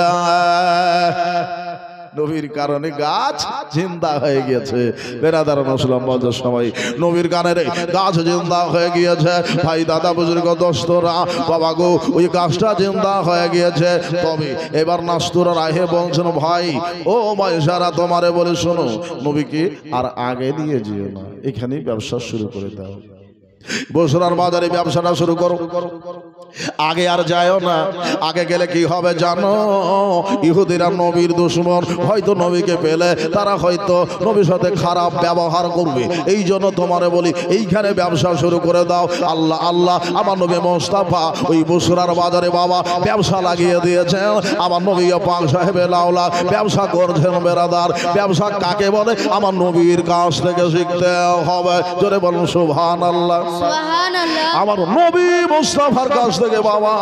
নবীর কারণে গাছ জিন্দা হয়ে গিয়েছে। বেরাদার মুসলিম বলতে সময় নবীর গানের গাছ জিন্দা হয়ে গিয়েছে। ভাই দাদা বুজুর্গ দোস্তরা, বাবা গো, ওই গাছটা জিন্দা হয়ে গিয়েছে। তবে এবার নাস্তুরা রাহে বলছেন, ভাই ও মাইশারা, তোমারে বলে শোনো, নবীকে আর আগে নিয়ে যেও না, এখানেই ব্যবসা শুরু করে দাও। বসরার বাজারে ব্যবসাটা শুরু করো, আগে আর যায়ও না। আগে গেলে কি হবে জানো? ইহুদিরা নবীর দুশমন, হয়তো নবীকে পেলে তারা হয়তো নবীর সাথে খারাপ ব্যবহার করবে। এই জন্য তোমারে বলি, এইখানে ব্যবসা শুরু করে দাও। আল্লাহ আল্লাহ, আমার নবী মোস্তাফা ওই বসরার বাজারে বাবা ব্যবসা লাগিয়ে দিয়েছেন। আমার নবী পাক সাহেবে লাউলা ব্যবসা করছেন। বেরাদার, ব্যবসা কাকে বলে? আমার নবীর কাছ থেকে শিখতে হবে। জোরে বলুন সুবহানাল্লাহ। আমার নবী মুস্তাফার কাছ থেকে বাবা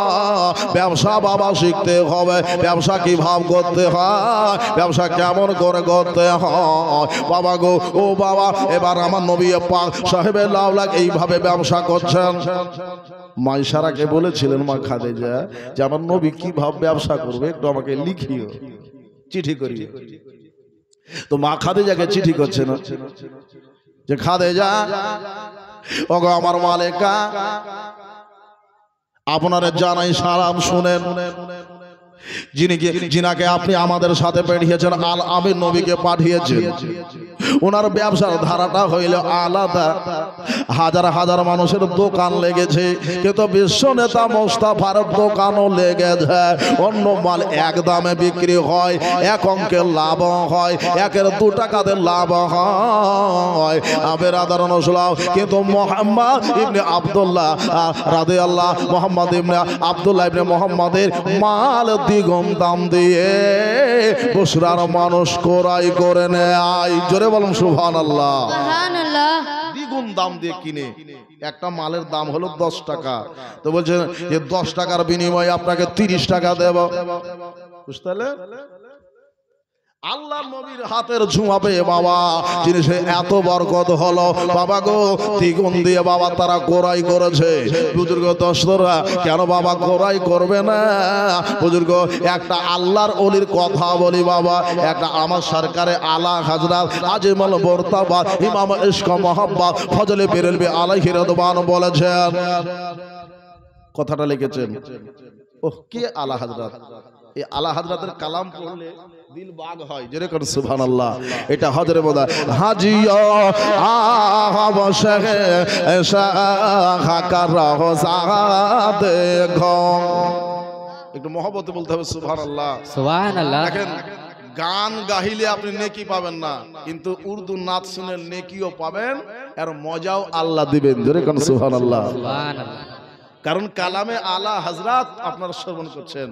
ব্যবসা বাবা শিখতে হবে। ব্যবসা কিভাবে করতে হয়, ব্যবসা কেমন করে করতে হয় বাবা গো। ও বাবা, এবার আমার নবী পাক সাহেবে লাউলা এইভাবে ব্যবসা করছেন। মাইশারাকে বলেছিলেন মা খাদিজা যে আমার নবী কিভাবে ব্যবসা করবে একটু আমাকে লিখিও, চিঠি করিয়ে। তো মা খাদিজাকে চিঠি করছে না যে খাদিজা, ওগো আমার মালিকা, আপনারা জানাই সালাম শুনেন, যিনাকে আপনি আমাদের সাথে পাঠিয়েছেন, আল আমিন নবীকে পাঠিয়েছেন। ওনার ব্যবসার ধারাটা হইল আলাদা। হাজার হাজার মানুষের দোকান লেগেছে, কিন্তু বিশ্ব নেতা মোস্তাফার দোকানও লেগেছে। অন্য মাল এক দামে বিক্রি হয়, এক অঙ্কের লাভ হয়, একের 2 টাকাতে লাভ হয়। বেরাদার নসলাও, কিন্তু মোহাম্মদ ইবনে আব্দুল্লাহ রাদিয়াল্লাহ, মোহাম্মদ ইবনে আব্দুল্লাহ ইবনে মোহাম্মদের মাল দ্বিগুণ দাম দিয়ে বসরার মানুষ ক্রয় করে নেয়। জোরে বলুন সুবহানাল্লাহ। দ্বিগুণ দাম দিয়ে কিনে। একটা মালের দাম হলো 10 টাকা, তো বলছেন যে 10 টাকার বিনিময়ে আপনাকে 30 টাকা দেব। বুঝতে পারলেন? আল্লাহ নবীর হাতের ছোঁয়া পেয়ে বাবা জিনিসে এত বরকত হলো বাবা গো, দ্বিগুণ দিয়ে বাবা তারা ক্রয় করেছে। বুজুর্গ দোস্তরা, কেন বাবা ক্রয় করবে না? বুজুর্গ, একটা আল্লাহর ওলির কথা বলি বাবা, একটা আমার সরকারে আলা হযরত আজিমুল মুরতাবা ইমাম ইশক মুহাব্বত ফজলে বেরেলভি আলাইহি রাদওয়ান বলেছেন, কথাটা লিখেছেন। ও কে আলা হযরত? এই আলা হযরতের কালাম পড়লে দিল বাগ হয়। জোরে করে সুবহানাল্লাহ। এটা হযরত বলা হাজিয়া আবশে শাখার রহসাদ দেখো, একটু মহব্বতে বলতে হবে সুবহানাল্লাহ। সুবহানাল্লাহ। দেখেন, গান গাইলে আপনি নেকি পাবেন না, কিন্তু উর্দু নাচ শুনে নেকিও পাবেন, আর মজাও আল্লাহ দিবেন। জোরে করে সুবহানাল্লাহ। সুবহানাল্লাহ। কারণ কালামে আলা হযরত আপনারা শ্রবণ করছেন,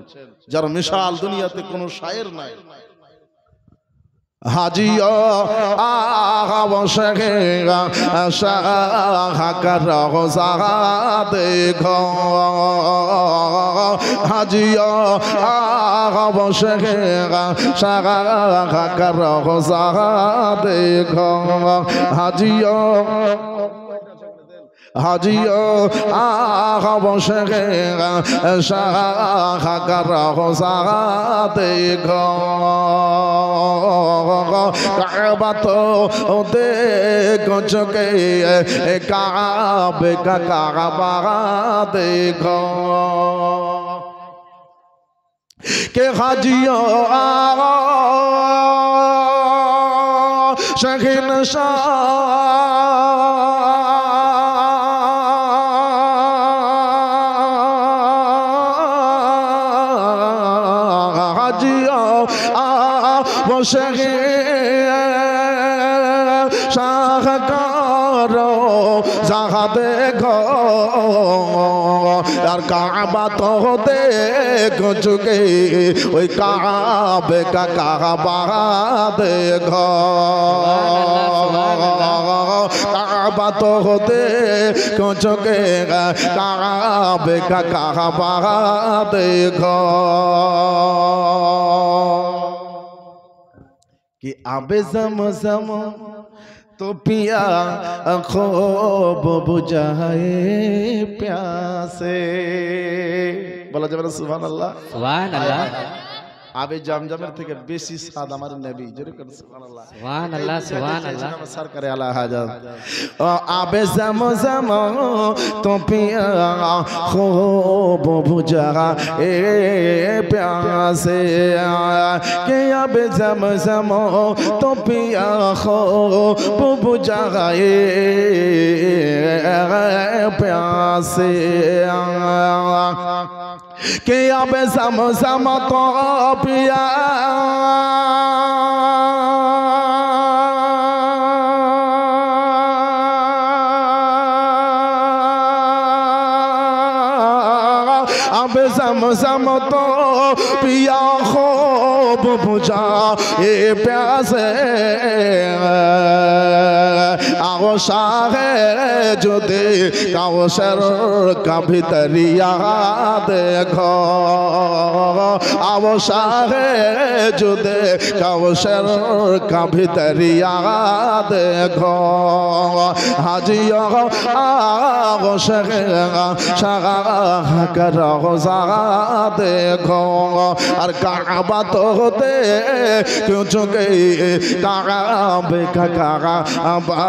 যার মিশাল দুনিয়াতে কোনো শায়ের নাই। হাজিয়া আবশে শাখার রহসাদ দেখো, হাজিয়া আবশে শাখার রহসাদ দেখো, হাজিয়া হাজিও আবশে শাখার রহসাদ দেখো, কাবা তো দেখো চোখে, কাবে কাবা দেখো, কে হাজিও शहीन वो शाहकारो जहाँ देखो यार काबा तो देख चुके वही काबे का काबा देखो काबा तो देख चुके काबे का काबा देखो कि आबे ज़मज़म तो पिया खूब बुझाए प्यासे बोला जाবে না সুবহানাল্লাহ সুবহানাল্লাহ আবে জমজমের থেকে বেশি স্বাদ আমার নবী জোরে করে সুবহানাল্লাহ সুবহানাল্লাহ সুবহানাল্লাহ সরকারে আলা হাজার আবে জমজম তো পিয়া खूब बुझाए प्यासे के आबे जमजम तो पिया खूब बुझाए प्यासे के आबे जमजम तो पिया आबे ज़मज़म तो पिया खूब बुझा ये प्यासे आओ शाहे जो दे काउशर का भीतरिया देखो आओ शाहे जो दे काउशर का भीतरिया देखो हाजियो आओ शाह करो देखो और काबा तो होते क्यों चुके काबे का काबा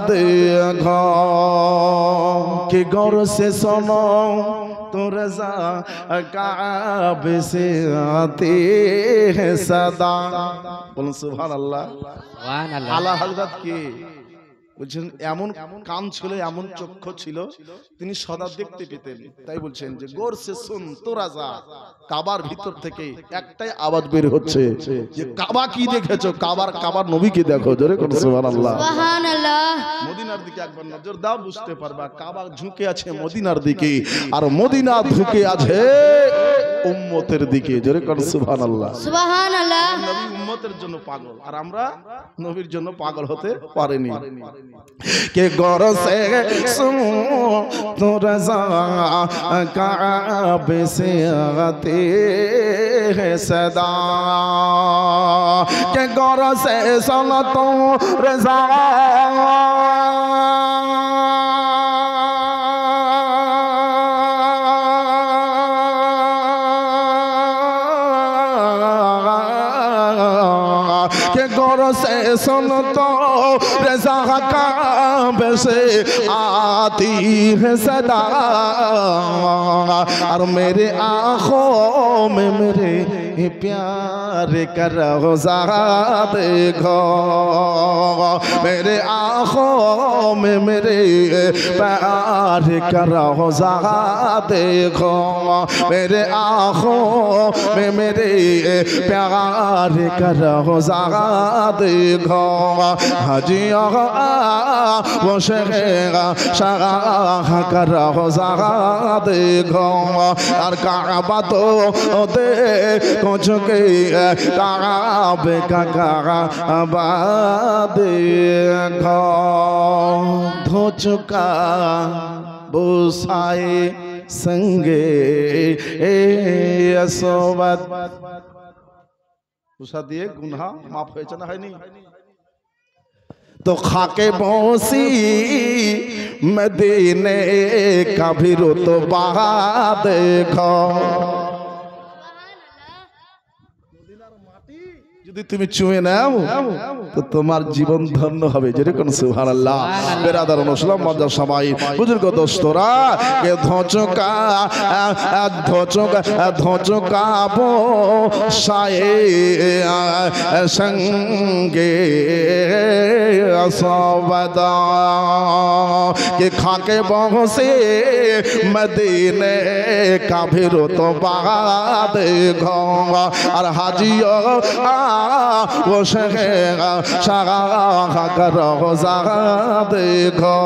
देखो कि गौर से सुनो तो रज़ा काबे से आती है सदा बोलो सुभान अल्लाह आला हज़रत की বলছেন এমন কান ছিল এমন চক্ষু ছিল তিনি সদা দেখতে পেতেন তাই বলছেন যে গোর সে শুন তোরা যা কাবার ভিতর থেকে একটাই আওয়াজ বের হচ্ছে যে কাবা কি দেখেছো কাবার নবীকে দেখো জোরে করে সুবহানাল্লাহ সুবহানাল্লাহ মদিনার দিকে একবার নজর দাও বুঝতে পারবা কাবা ঝুঁকে আছে মদিনার দিকে আর মদিনা ঝুঁকে আছে উম্মতের দিকে জোরে করে সুবহানাল্লাহ সুবহানাল্লাহ নবী উম্মতের জন্য পাগল আর আমরা নবীর জন্য পাগল হতে পারিনি के गौर से सुन तो रज़ा काबे से आते है सदा के गौर से सुन तो रज़ा के गौर से सुन तो रज़ा काबे से आती है सदा और मेरे आँखों में मेरे प्यार का रोज़ा देखो मेरे आँखों में मेरे प्यार का रोज़ा देखो मेरे आँखों में मेरे प्यार का रोज़ा देखो हाजिया वो शेगा शाह का रोज़ा देखो और काबा तो देखो चुके काबे का काबा देखो धो चुका बोसाए संगे असोबत उसा दिए गुनाह माफ হয়েছে না হয়নি तो खाके बोसी मदीने का भी रुतबा देखो যদি তুমি চুমে নাও তো তোমার জীবন ধন্য হবে। যেরকম সুবহানাল্লাহ। বেরাদার মুসলিম মজা সবাই বুজুর্গ দোস্তরা কে ধোচকা ধোচকাবো সায়ে সঙ্গে আসবাদা কে খাকে বহসে মদিনে কাফিরো তো বাদ ঘর আর হাজিও वो रोजा देखो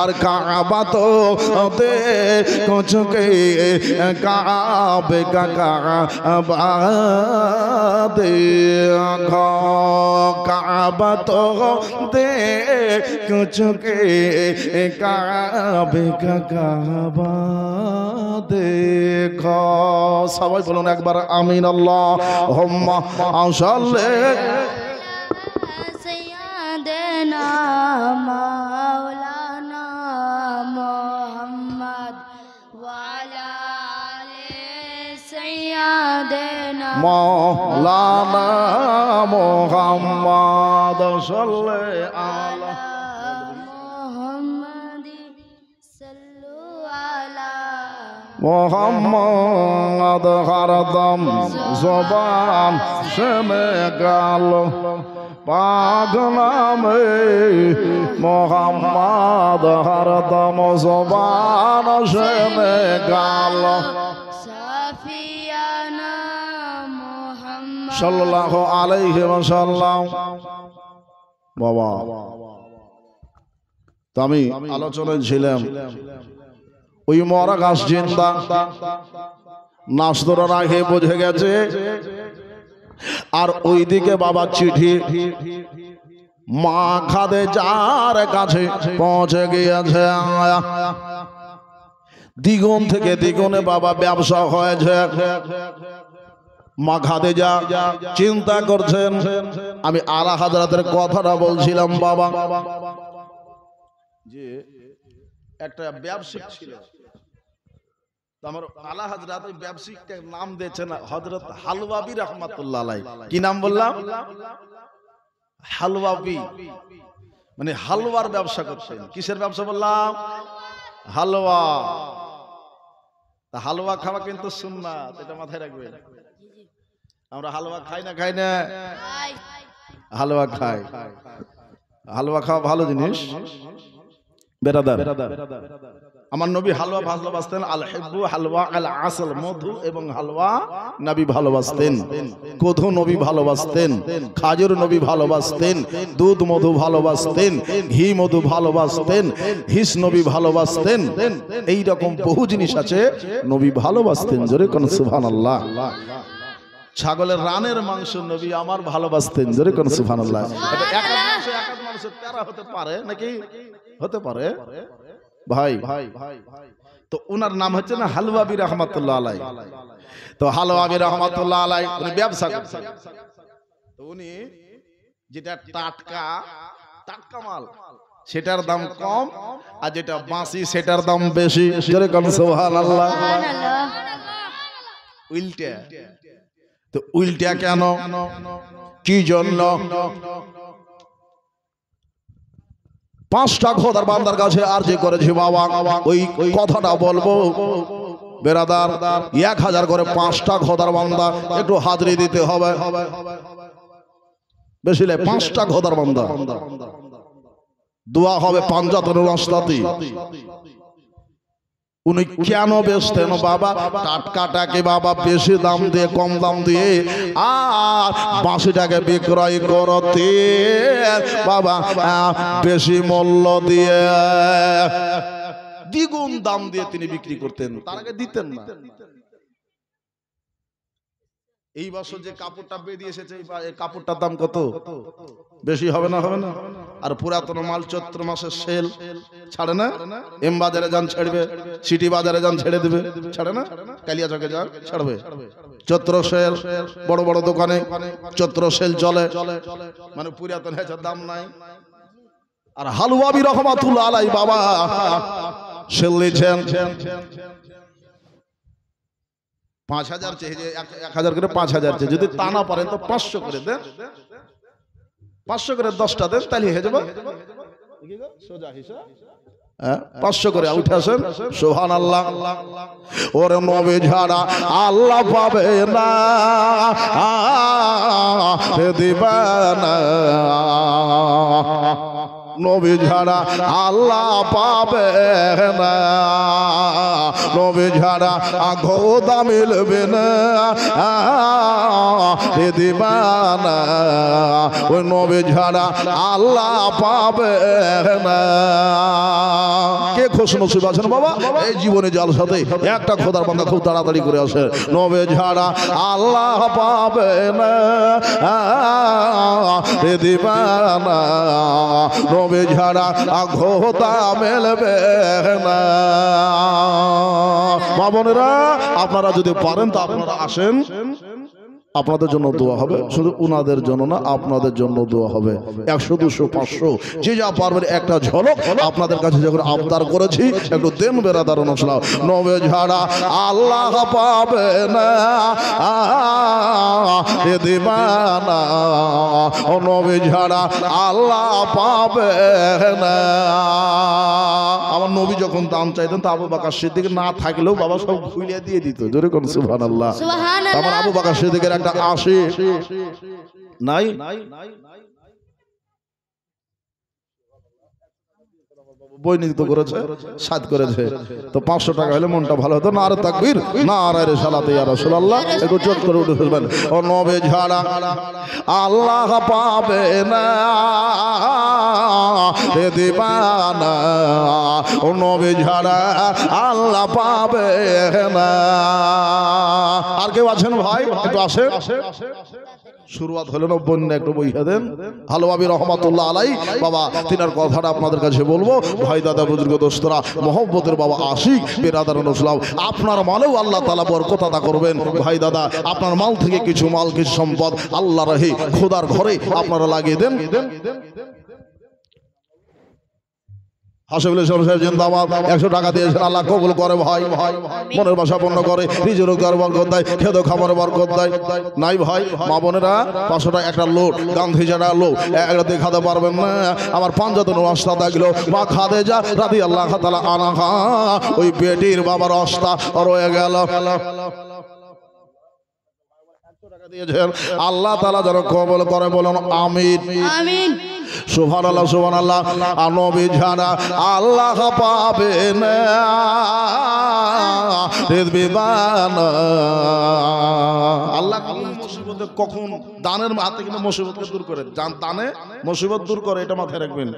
और काबा तो देखो चुके काबे का काबा देखो काबा तो देखो चुके काबे का काबा देखो। সবাই বলুন একবার আমিন। আল্লাহুম্মা সাল্লি سيدنا مولانا محمد وعلى آل سيدنا مولانا محمد صلى على محمد صلوا على محمد हरदम ज़ुबान से निकालो पाक नामे मोहम्मद हरदम ज़ुबान से निकालो सफियाना मुहम्मद सल्लल्लाहु अलैहि वसल्लम। बाबा তো আমি আলোচনায় ছিলাম ওই মরা গাছ জিন্দা নাচ ধরার আগে বুঝে গেছে আর ওইদিকে বাবা চিঠি মা খাদে যার কাছে পৌঁছে গিয়েছে। দ্বিগুণ থেকে দ্বিগুণে বাবা ব্যবসা হয়েছে। মা খাদে যা চিন্তা করছেন। আমি আলা হাজরাতের কথাটা বলছিলাম বাবা যে একটা ব্যবসায়িক ছিল আমার আলা হযরত ওই ব্যবসায়িকটার নাম দিয়েছেন হযরত হালওয়াবি রাহমাতুল্লাহ আলাইহি। কি নাম বললাম? হালওয়াবি, মানে হালওয়ার ব্যবসা করতেন। কিসের ব্যবসা বললাম? হালওয়া। তা হালওয়া খাওয়া কিন্তু সুন্নাত, এটা মাথায় রাখবেন। আমরা হালওয়া খাই না হালওয়া খাই। হালওয়া খাওয়া ভালো জিনিস বেরাদার। আমার নবী হালওয়া ভালোবাসতেন। আল হিব্বু হালওয়া আল আসল, মধু এবং হালওয়া নবী ভালোবাসতেন। কোধু নবী ভালোবাসতেন, খাজুর নবী ভালোবাসতেন, দুধ মধু ভালোবাসতেন, ঘি মধু ভালোবাসতেন, হিস নবী ভালোবাসতেন। এই রকম বহু জিনিস আছে নবী ভালোবাসতেন। জোরে কোন সুবহানাল্লাহ। ছাগলের রানের মাংস নবী আমার ভালোবাসতেন। জোরে কোন সুবহানাল্লাহ। এটা এক মানুষের প্যারা হতে পারে নাকি? হতে পারে ভাই। তো উনার নাম হচ্ছে না হালওয়াবি রাহমাতুল্লাহ আলাইহি। তো হালওয়াবি রাহমাতুল্লাহ আলাইহি উনি ব্যবসা করতেন। তো উনি যেটা টাটকা মাল সেটার দাম কম, আর যেটা বাসি সেটার দাম বেশি। জোরে কোন সুবহানাল্লাহ। উল্টা। তো উল্টা কেন, কি জন্য? পাঁচটা খোদার বান্দার কাছে আরজি করেছি বাবা, ওই কথাটা বলবো বেরাদার। 1000 করে 5টা খোদার বান্দা একটু হাজরি দিতে হবে। বেশি না, 5টা খোদার বান্দা দোয়া হবে পাঞ্জাতনের রাস্তাতে। উনি কেন বেচতেন বাবা? টাটকাটাকে বাবা বেশি দাম দিয়ে, কম দাম দিয়ে, আর বাঁশিটাকে বিক্রয় করতে বাবা বেশি মূল্য দিয়ে, দ্বিগুণ দাম দিয়ে তিনি বিক্রি করতেন। তার আগে দিতেন না। এই বছর যে কাপড়টা বেরিয়ে এসেছে, এই কাপড়টার দাম কত? বেশি হবে না? হবে না। আর পুরাতন মাল চৈত্র মাসের সেল ছাড়ে না? এম বাজারে যান ছাড়বে, সিটি বাজারে যান ছেড়ে দেবে, ছাড়ে না? কালিয়া চকে যান ছাড়বে। চৈত্র সেল, বড় বড় দোকানে চৈত্র সেল চলে, মানে পুরাতন হেঁচার দাম নাই। আর হালওয়াবি রাহমাতুল্লাহ আলাইহি বাবা সেল দিয়েছেন। 5,000 চেয়ে, 1,000 করে 5,000 চেয়ে, যদি তা না পারেন তো 500 করে দেন, 500 করে 10টা দেন, তাহলে হয়ে যাবে সোজা হিসাব। 500 করে উঠে আসেন, সুবহানাল্লাহ। ওরে নবী ছাড়া আল্লাহ পাবে না দিবানা, নবী ছাড়া আল্লাহ পাবে না, নবী ছাড়া খোদা মিলবে না দিবানা, ওই নবী ছাড়া আল্লাহ পাবে না। কে খুশ নসিব আছেন বাবা এই জীবনে জালসাতে একটা খোদার বান্দা খুব তাড়াতাড়ি করে আসে, নবী ছাড়া আল্লাহ পাবে না দিবানা, নবী ছাড়া খোদা মেলবে না। মা বোনেরা আপনারা যদি পারেন তো আপনারা আসেন, আপনাদের জন্য দোয়া হবে, শুধু উনাদের জন্য না আপনাদের জন্য দোয়া হবে। 100 200 500 যে যা পারবেন একটা ঝলক আপনাদের কাছে যখন আবদার করেছি একটু দেন বেরাদার নসলা। নবী ছাড়া আল্লাহ পাবে না দিবানা, ও নবী ছাড়া আল্লাহ পাবে না। আমার নবী যখন দাম চাইতেন তা আবু বকর সিদ্দিক না থাকলেও বাবা সব খুইলিয়ে দিয়ে দিত, জোরে কোন সুবহানাল্লাহ। আমার আবু বকর সিদ্দিকের একটা আশি নাই, বই নিযুক্ত করেছে, সাদ করেছে, তো 500 টাকা হলে মনটা ভালো হতো। না আর তাকবীর, না আর রিসালাতে ইয়া রাসূলুল্লাহ, একটু জোর করে উঠে ফেলবেন। ও নবী ছাড়া আল্লাহ পাবে না দিবানা, ও নবী ছাড়া আল্লাহ পাবে না। আর কেউ আছেন ভাই একটু আসেন, শুরুয়াত হলো না বন্যা, একটু বইয়া দেন। হালওয়াবি রহমাতুল্লাহ আলাই বাবা তিনার কথাটা আপনাদের কাছে বলবো। ভাই দাদা বুজুর্গ দোস্তরা মহব্বতের বাবা আশিক বেরাদারান ইসলাম, আপনার মালেও আল্লাহ তাআলা বরকত আতা করবেন। ভাই দাদা আপনার মাল থেকে কিছু মাল কিছু সম্পদ আল্লাহ রাহে খোদার ঘরে আপনারা লাগিয়ে দেন। হাসিবুল ইসলাম সাহেব জিন্দাবাদ, 100 টাকা দিয়েছেন, আল্লাহ কবুল করে ভাই, মনের বাসা পূর্ণ করে, নিজের রোজগার বরকত দেয়, খেদো খামারে বরকত দেয়। নাই ভাই মা বোনেরা 500 টাকা একটা লোড, গান্ধী যারা লোক একটা দেখাতে পারবেন না। আমার পাঞ্জাতন রাস্তা দেখলো মা খাদেজা রাদিয়াল্লাহু তাআলা আনহা, ওই বেটির বাবার রাস্তা রয়ে গেল। আল্লাহ তাআলা যেন কবুল করে, বলুন আমিন আমিন। সুবহানাল্লাহ সুবহানাল্লাহ। নবী ছাড়া আল্লাহ পাবে না দিবানা। আল্লাহ মুসিবতে কখন দানের হাতে কিন্তু মুসিবতকে দূর করে, দানে মুসিবত দূর করে, এটা মাথায় রাখবেন।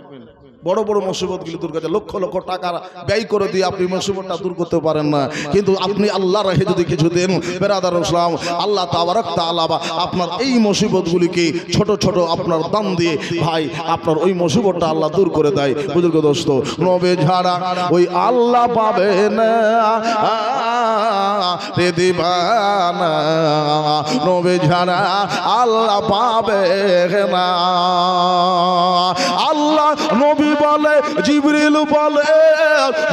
বড় বড় মুসিবতগুলি দূর করতে লক্ষ লক্ষ টাকা ব্যয় করে দিয়ে আপনি মুসিবতটা দূর করতে পারেন না, কিন্তু আপনি আল্লাহর রাহে যদি কিছু দেন বেরাদার ইসলাম, আল্লাহ তাবারক তাআলা আপনার এই মুসিবতগুলিকে ছোট ছোট আপনার দান দিয়ে ভাই আপনার ওই মুসিবতটা আল্লাহ দূর করে দেয়। বুজুর্গ দোস্ত নবী ছাড়া ওই আল্লাহ পাবে না দিবানা, নবী ছাড়া আল্লাহ পাবে না। আল্লাহ নবী বলে, জিবরিল বলে,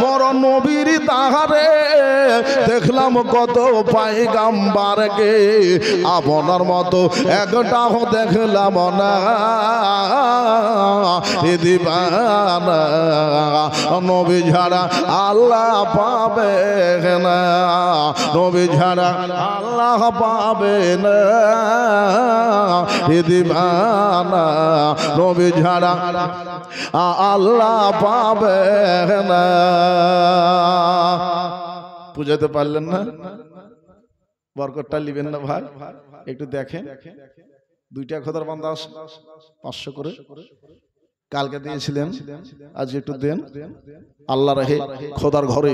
বড় নবীর তাহারে দেখলাম কত পয়গাম্বারকে, আপনার মতো একটাও দেখলাম না দিবানা, নবী ছাড়া আল্লাহ পাবে না, নবী ছাড়া আল্লাহ পাবে না দিবানা, নবী ছাড়া আল্লাহ পাবে না। বুঝাতে পারলেন না? বরকতটা লিবেন না ভাই, একটু দেখেন। 2টা খোদার বান্দা 500 করে কালকে দিয়েছিলেন, আজ একটু দেন। আল্লাহ রাহে খোদার ঘরে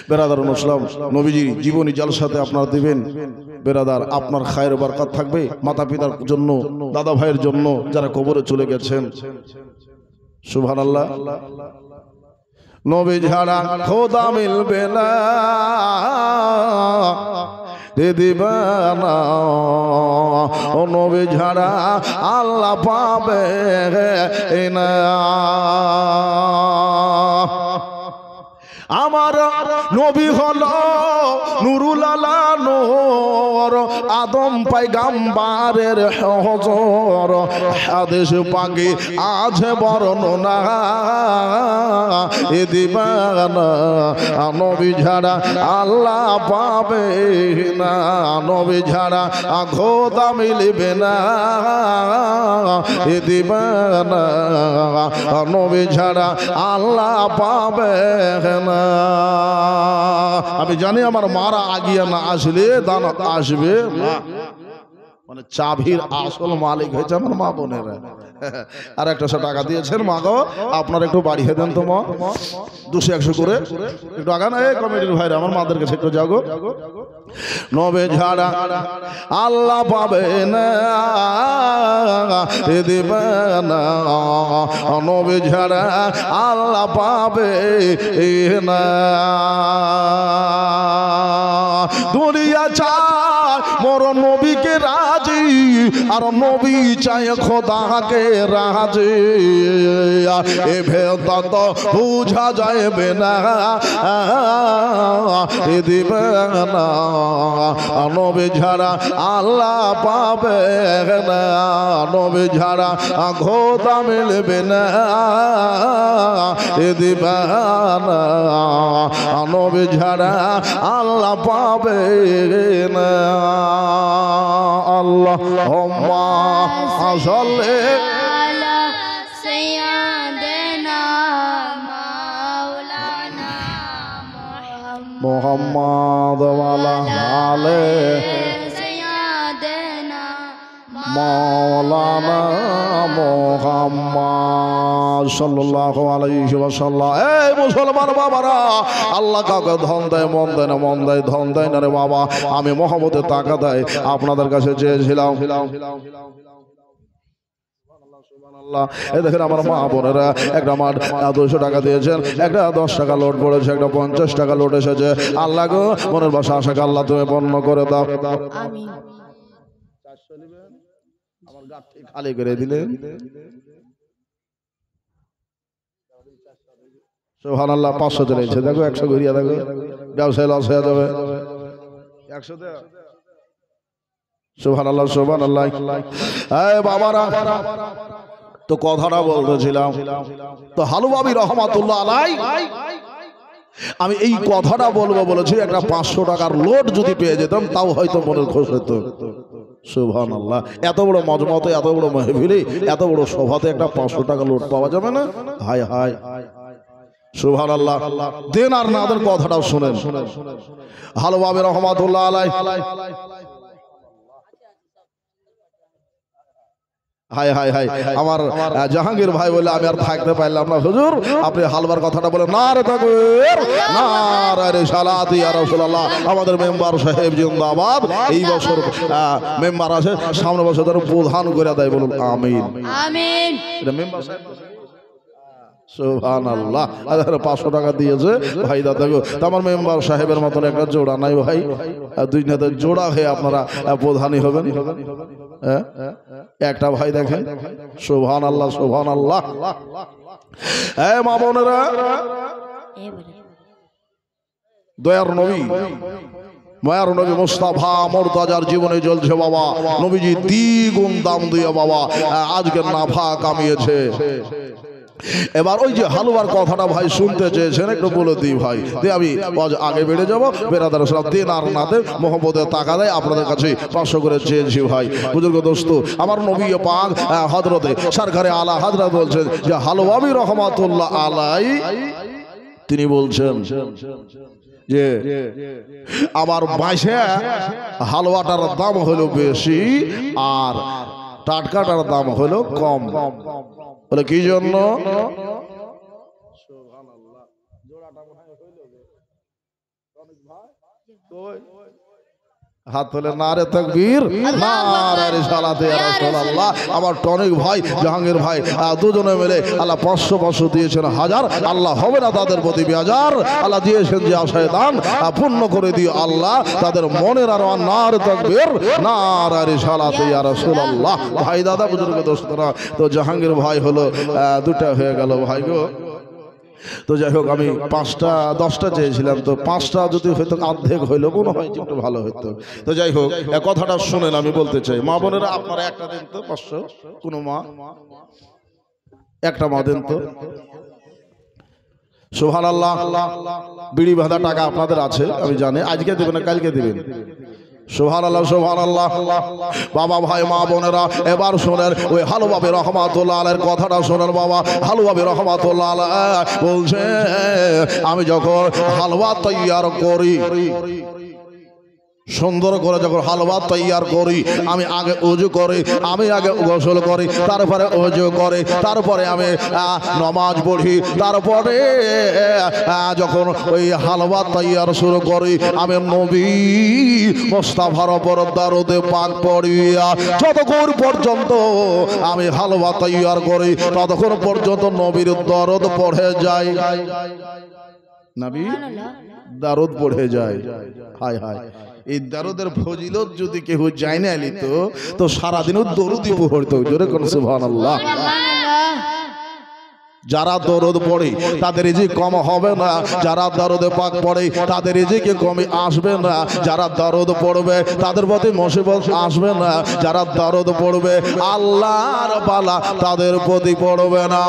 বেরাদার ইসলাম নবীজি জীবনী জালসাতে আপনারা দিবেন। বেরাদার আপনার খায়ের বরকত থাকবে, মাতা পিতার জন্য, দাদা ভাইয়ের জন্য যারা কবরে চলে গেছেন। সুবহানাল্লাহ। নবী ছাড়া খোদা মিলবে না দিবানা, ও নবী ছাড়া আল্লাহ পাবে না। আমার নবী হলো নুরুল আলা নূর আদম পয়গম্বরের হযর হাদিস পাকে আছে বর্ণনা এ দিবানা নবী ছাড়া আল্লাহ পাবে না নবী ছাড়া খোদা মিলবে না এ দিবানা নবী ছাড়া আল্লাহ পাবে না আমি জানি আমার মারা আগিয়া না আসলে দান আসবে না মানে চাবির আসল মালিক হয়েছে আমার মা বোনেরা আর 100 টাকা দিয়েছেন মা গো আপনারা একটু বাড়িয়ে দেন তো মা 200-100 করে একটু আগান এই কমিটির ভাইরা আমার মাদের কাছে একটু যাও গো নবে ঝাড়া আল্লাহ পাবে না এ দিবে না নবে ঝাড়া আল্লাহ পাবে না দুনিয়া চায় মোর নবীকে রাজি আর নবী চায় খোদাকে রাজি এ ভেদ তো বুঝা যাবে না এ দিবে না নবী ছাড়া আল্লাহ পাবে না নবী ছাড়া খোদা মিলবে না এ দিবে না নবী ছাড়া আল্লাহ পাবে না আল্লাহুম্মা সাল্লি আলা সাইয়্যিদিনা মাওলানা মুহাম্মদ ওয়া আলা আলি সাইয়্যিদিনা মাওলানা মুহাম্মদ সাল্লাল্লাহু আলাইহি ওয়াসাল্লাম। এই মুসলমান বাবারা, আল্লাহ কাউকে ধন দেয় মন দেয় না, মন দেয় ধন দেয় না রে বাবা। আমি মহব্বতে টাকা দেয় আপনাদের কাছে চেয়েছিলাম। এই দেখেন আমার মা বোনেরা, একটা মাঠ 200 টাকা দিয়েছেন, একটা 10 টাকা লোড পড়েছে, একটা 50 টাকা লোড এসেছে। আল্লাহ গো মনের বাসা আশাকে আল্লাহ তুমি পূর্ণ করে দাও। আমিন। আমার গাঠি খালি করে দিলেন। সুবহানাল্লাহ। 500 চলেছে, দেখো 100 ঘুরিয়া দেখো, ব্যবসায় লস হয়ে যাবে। 100 দে। সুবহানাল্লাহ সুবহানাল্লাহ। এই বাবারা, তো কথাটা বলতেছিলাম, তো হালুয়াবি রহমাতুল্লাহ আলাই আমি এই কথাটা বলবো বলেছি, একটা 500 টাকার লোড যদি পেয়ে যেতাম তাও হয়তো মনের খুশ হতো। সুবহানাল্লাহ। এত বড় মজমাতে, এত বড় মাহফিলে, এত বড় সভাতে একটা 500 টাকা লোড পাওয়া যাবে না? হায় হায়। সুবহানাল্লাহ। দেন আর না দেন কথাটাও শুনেন। হালুয়াবি রহমাতুল্লাহ আলাই হায় হায় হায়, আমার জাহাঙ্গীর ভাই বলে আমি আর থাকতে পারলাম না। হুজুর আপনি হালবার কথাটা বলে না রে তাকবীর, না রে সালাত ইয়া রাসূলুল্লাহ। আমাদের মেম্বার সাহেব জিন্দাবাদ। এই বছর মেম্বার আছে, সামনে বছর তার প্রধান করে দেয়, বলুন আমিন আমিন। এটা মেম্বার সাহেব। সুবহানাল্লাহ। 500 টাকা দিয়েছে ভাই দাদা গো। আমার মেম্বার সাহেবের মতন একটা জোড়া নাই ভাই, 2 নেতার জোড়া হয়ে আপনারা প্রধানই হবেন। একটা ভাই দেখেন। সুবহানাল্লাহ সুবহানাল্লাহ। এই মা বোনেরা, দয়ার নবী মায়ার নবী মুস্তাফা মুর্তজার জীবনে জ্বলছে বাবা। নবীজি দ্বিগুণ দাম দিয়ে বাবা আজকে নাফা কামিয়েছে। এবার ওই যে হালুয়ার কথাটা ভাই শুনতে চেয়েছেন, একটু বলে দিই ভাই, দিয়ে আমি আগে বেড়ে যাবো। বেরাদার সাহেব দিন আর না দেন মোহাম্মদের টাকা দেয় আপনাদের কাছে 500 করে চেয়েছি ভাই। বুজুর্গ দোস্ত, আমার নবী পাক হযরতে সরকারে আলা হযরত বলছেন যে হালুয়াবি রহমাতুল্লাহ আলাই তিনি বলছেন যে আমার বাঁশে হালুয়াটার দাম হলো বেশি আর টাটকাটার দাম হলো কম। বলে কি জন্য? হাত তোলে না রে তাকবীর, না রে সালাতে ইয়া রাসূলুল্লাহ। আমার টনিক ভাই জাহাঙ্গীর ভাই দুজনে মিলে আল্লাহ 500 দিয়েছেন, 1000 আল্লাহ হবে না তাদের প্রতি বেজার। আল্লাহ দিয়েছেন যে আশায় দান পূর্ণ করে দিও আল্লাহ তাদের মনের। আর না রে তাকবীর, না রে সালাতে ইয়া রাসূলুল্লাহ। ভাই দাদা বুজুর্গ দোস্তরা, তো জাহাঙ্গীর ভাই হলো 2টা হয়ে গেল ভাই গো। তো যাই হোক, আমি 5টা 10টা চেয়েছিলাম, তো 5টা যদি হয়তো অর্ধেক হইলো মনে হয় একটু ভালো হতো। তো যাই হোক, কথাটা শুনেন, আমি বলতে চাই, মা বোনেরা আপনারা একটা দেন তো 500, কোনো মা একটা মা দেন তো। সুবহানাল্লাহ। বিড়ি বাঁধা টাকা আপনাদের আছে আমি জানি, আজকে দেবেন না কালকে দিবেন। সুবহানাল্লাহ, সুবহানাল্লাহ। বাবা, ভাই, মা বোনেরা এবার শোনেন ওই হালুবাবি রহমাতুল্লাহ আলাইহির কথাটা শোনেন। বাবা হালুবাবি রহমাতুল্লাহ আলাইহি বলছে, আমি যখন হালুয়া তৈয়ার করি, সুন্দর করে যখন হালুয়া তৈয়ার করি, আমি আগে ওযু করি, আমি আগে গোসল করি, তারপরে ওযু করি, তারপরে আমি নামাজ পড়ি, তারপরে যখন ওই হালুয়া তৈয়ার শুরু করি, আমি নবী মুস্তাফার উপর দরুদ পাক পড়িয়া যতক্ষণ পর্যন্ত আমি হালুয়া তৈয়ার করি ততক্ষণ পর্যন্ত নবীর দরুদ পড়ে যায়। নবী দরুদ পড়ে যায়। হায় হায়, এই দরুদের ফজিলত যদি কেউ জানে না নিত তো সারাদিনও দরুদই পড়তো। জোরে কোন সুবহানাল্লাহ। যারা দরুদ পড়ে তাদের রিজিক কম হবে না, যারা দরুদ পাক পড়ে তাদের রিজিকে কমই আসবে না, যারা দরুদ পড়বে তাদের প্রতি মুসিবত আসবে না, যারা দরুদ পড়বে আল্লাহর বালা তাদের প্রতি পড়বে না।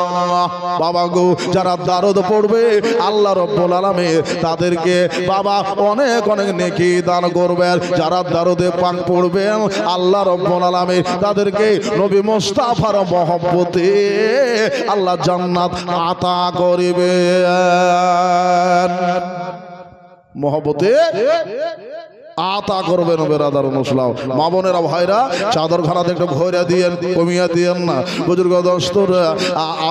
বাবা গো, যারা দরুদ পড়বে আল্লাহ রাব্বুল আলামিন তাদেরকে বাবা অনেক অনেক নেকি দান করবেন। যারা দরুদ পাক পড়বেন আল্লাহ রাব্বুল আলামিন তাদেরকে নবী মুস্তাফার মহব্বতে আল্লাহ জান্নাত আতা করিবেন, মহব্বতে আতা করবেন। বেরাদার মুসলাম মা বোনেরা ভাইরা, চাদর খানা একটু ভরে দিয়েন, কমিয়ে দিয়েন না। বুজুর্গ দোস্তর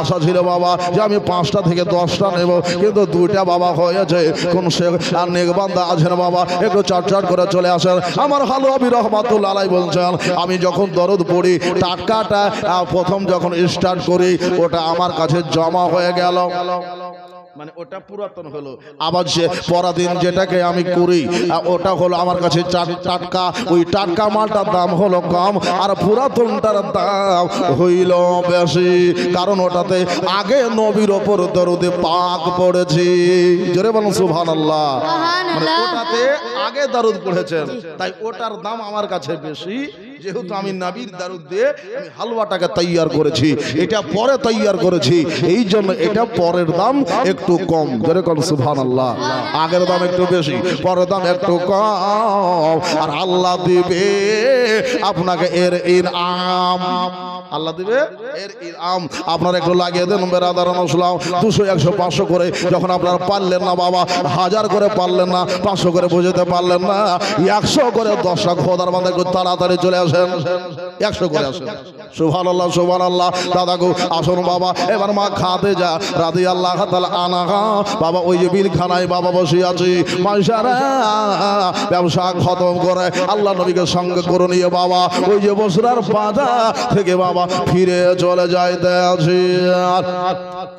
আশা ছিল বাবা যে আমি 5টা থেকে 10টা নেব, কিন্তু 2টা বাবা হয়েছে। কোন সে আর নেকবান্দা আছেন বাবা, একটু চাট করে চলে আসেন। আমার হালুয়াবি রহমাতুল্লাহ আলাইহি বলছেন, আমি যখন দরুদ পড়ি টাকাটা প্রথম যখন স্টার্ট করি ওটা আমার কাছে জমা হয়ে গেল, মানে ওটা পুরাতন হলো। আবার যে পরাদিন যেটাকে আমি করি ওটা হলো আমার কাছে টাটকা, ওই টাটকা মালটার দাম হলো কম, আর পুরাতনটার দাম হইল বেশি, কারণ ওটাতে আগে নবীর ওপর দরুদে পাক পড়েছি। জোরে বলুন সুবহানাল্লাহ। মানে ওটাতে আগে দরুদ পড়েছেন, তাই ওটার দাম আমার কাছে বেশি। যেহেতু আমি নবীর দরুদ দিয়ে আমি হালুয়াটাকে তৈয়ার করেছি, এটা পরে তৈয়ার করেছি, এই জন্য এটা পরের দাম একটু কম। জোরে কোন সুবহানাল্লাহ। আগের দাম একটু বেশি, পরের দাম একটু কম, আর আল্লাহ দিবে আপনাকে এর ইনাম। আল্লাহ দিবে এর ইনাম। আপনারা একটু লাগিয়ে দেন বেরাদার মুসলাম। 200 100 500 করে যখন আপনারা পারলেন না বাবা, 1000 করে পারলেন না, 500 করে বুঝতে পারলেন না, 100 করে 10টা খোদার বান্দা একটু তাড়াতাড়ি চলে আসেন, 100 করে আসেন। সুবহানাল্লাহ, সুবহানাল্লাহ। দাদা গো আসুন বাবা, এবার মা খাদিজা রাদিয়াল্লাহু তাআলা আনহা বাবা ওই যে বিলখানায় বাবা বসে আছে, মাইশারা ব্যবসা খতম করে আল্লাহ নবীকে সঙ্গে করে নিয়ে বাবা ওই যে বসরার বাজার থেকে বাবা ফিরে চলে যায়।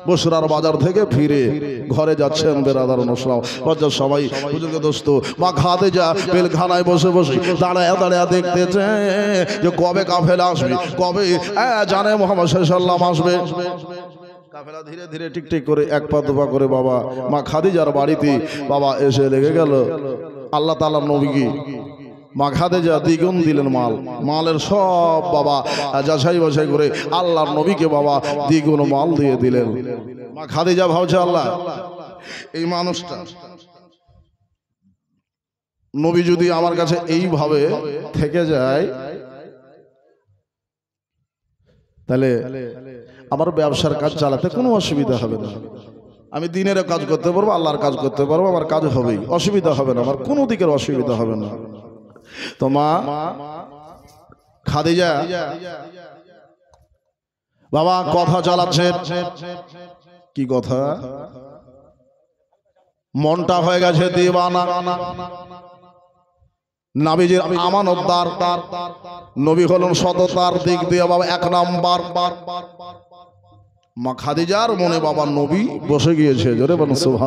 বসরার বাজার থেকে ফিরে ঘরে যাচ্ছেন বেরাদার মুসলাম বাজার সবাই বুজুর্গ দোস্ত। মা খাদিজা বিলখানায় বসে বসে দাঁড়ায় দাঁড়ায় দেখতেছে যে কবে কাফেলা আসবে, কবে জানে মুহাম্মদ সাল্লাল্লাহু আলাইহি ওয়াসাল্লাম আসবে। কাফেলা ধীরে ধীরে টিকটিক করে এক পা দুপা করে বাবা মা খাদিজার বাড়িতে বাবা এসে লেগে গেল। আল্লাহ তাআলা নবীকে মা খাদিজা দ্বিগুণ দিলেন মাল, মালের সব বাবা যাচাই বাছাই করে আল্লাহর নবীকে বাবা দ্বিগুণ মাল দিয়ে দিলেন। মা খাদিজা ভাবছে আল্লাহ এই মানুষটা নবী যদি আমার কাছে এইভাবে থেকে যায় তাহলে আমার ব্যবসার কাজ চালাতে কোনো অসুবিধা হবে না, আমি দিনের কাজ করতে পারবো, আল্লাহর কাজ করতে পারবো, আমার কাজ হবেই, অসুবিধা হবে না, আমার কোনো দিকের অসুবিধা হবে না। তো মা খাদিজা বাবা কথা চালাচ্ছে, কি কথা, মনটা হয়ে গেছে দিওয়ানা। নবীজির আমানতদার, নবী হলেন সততার দিক দিয়ে বাবা 1 নাম্বার। মা খাদিজার মনে বাবা নবী বসে গিয়েছে। জোরে বলুন সুবহানাল্লাহ।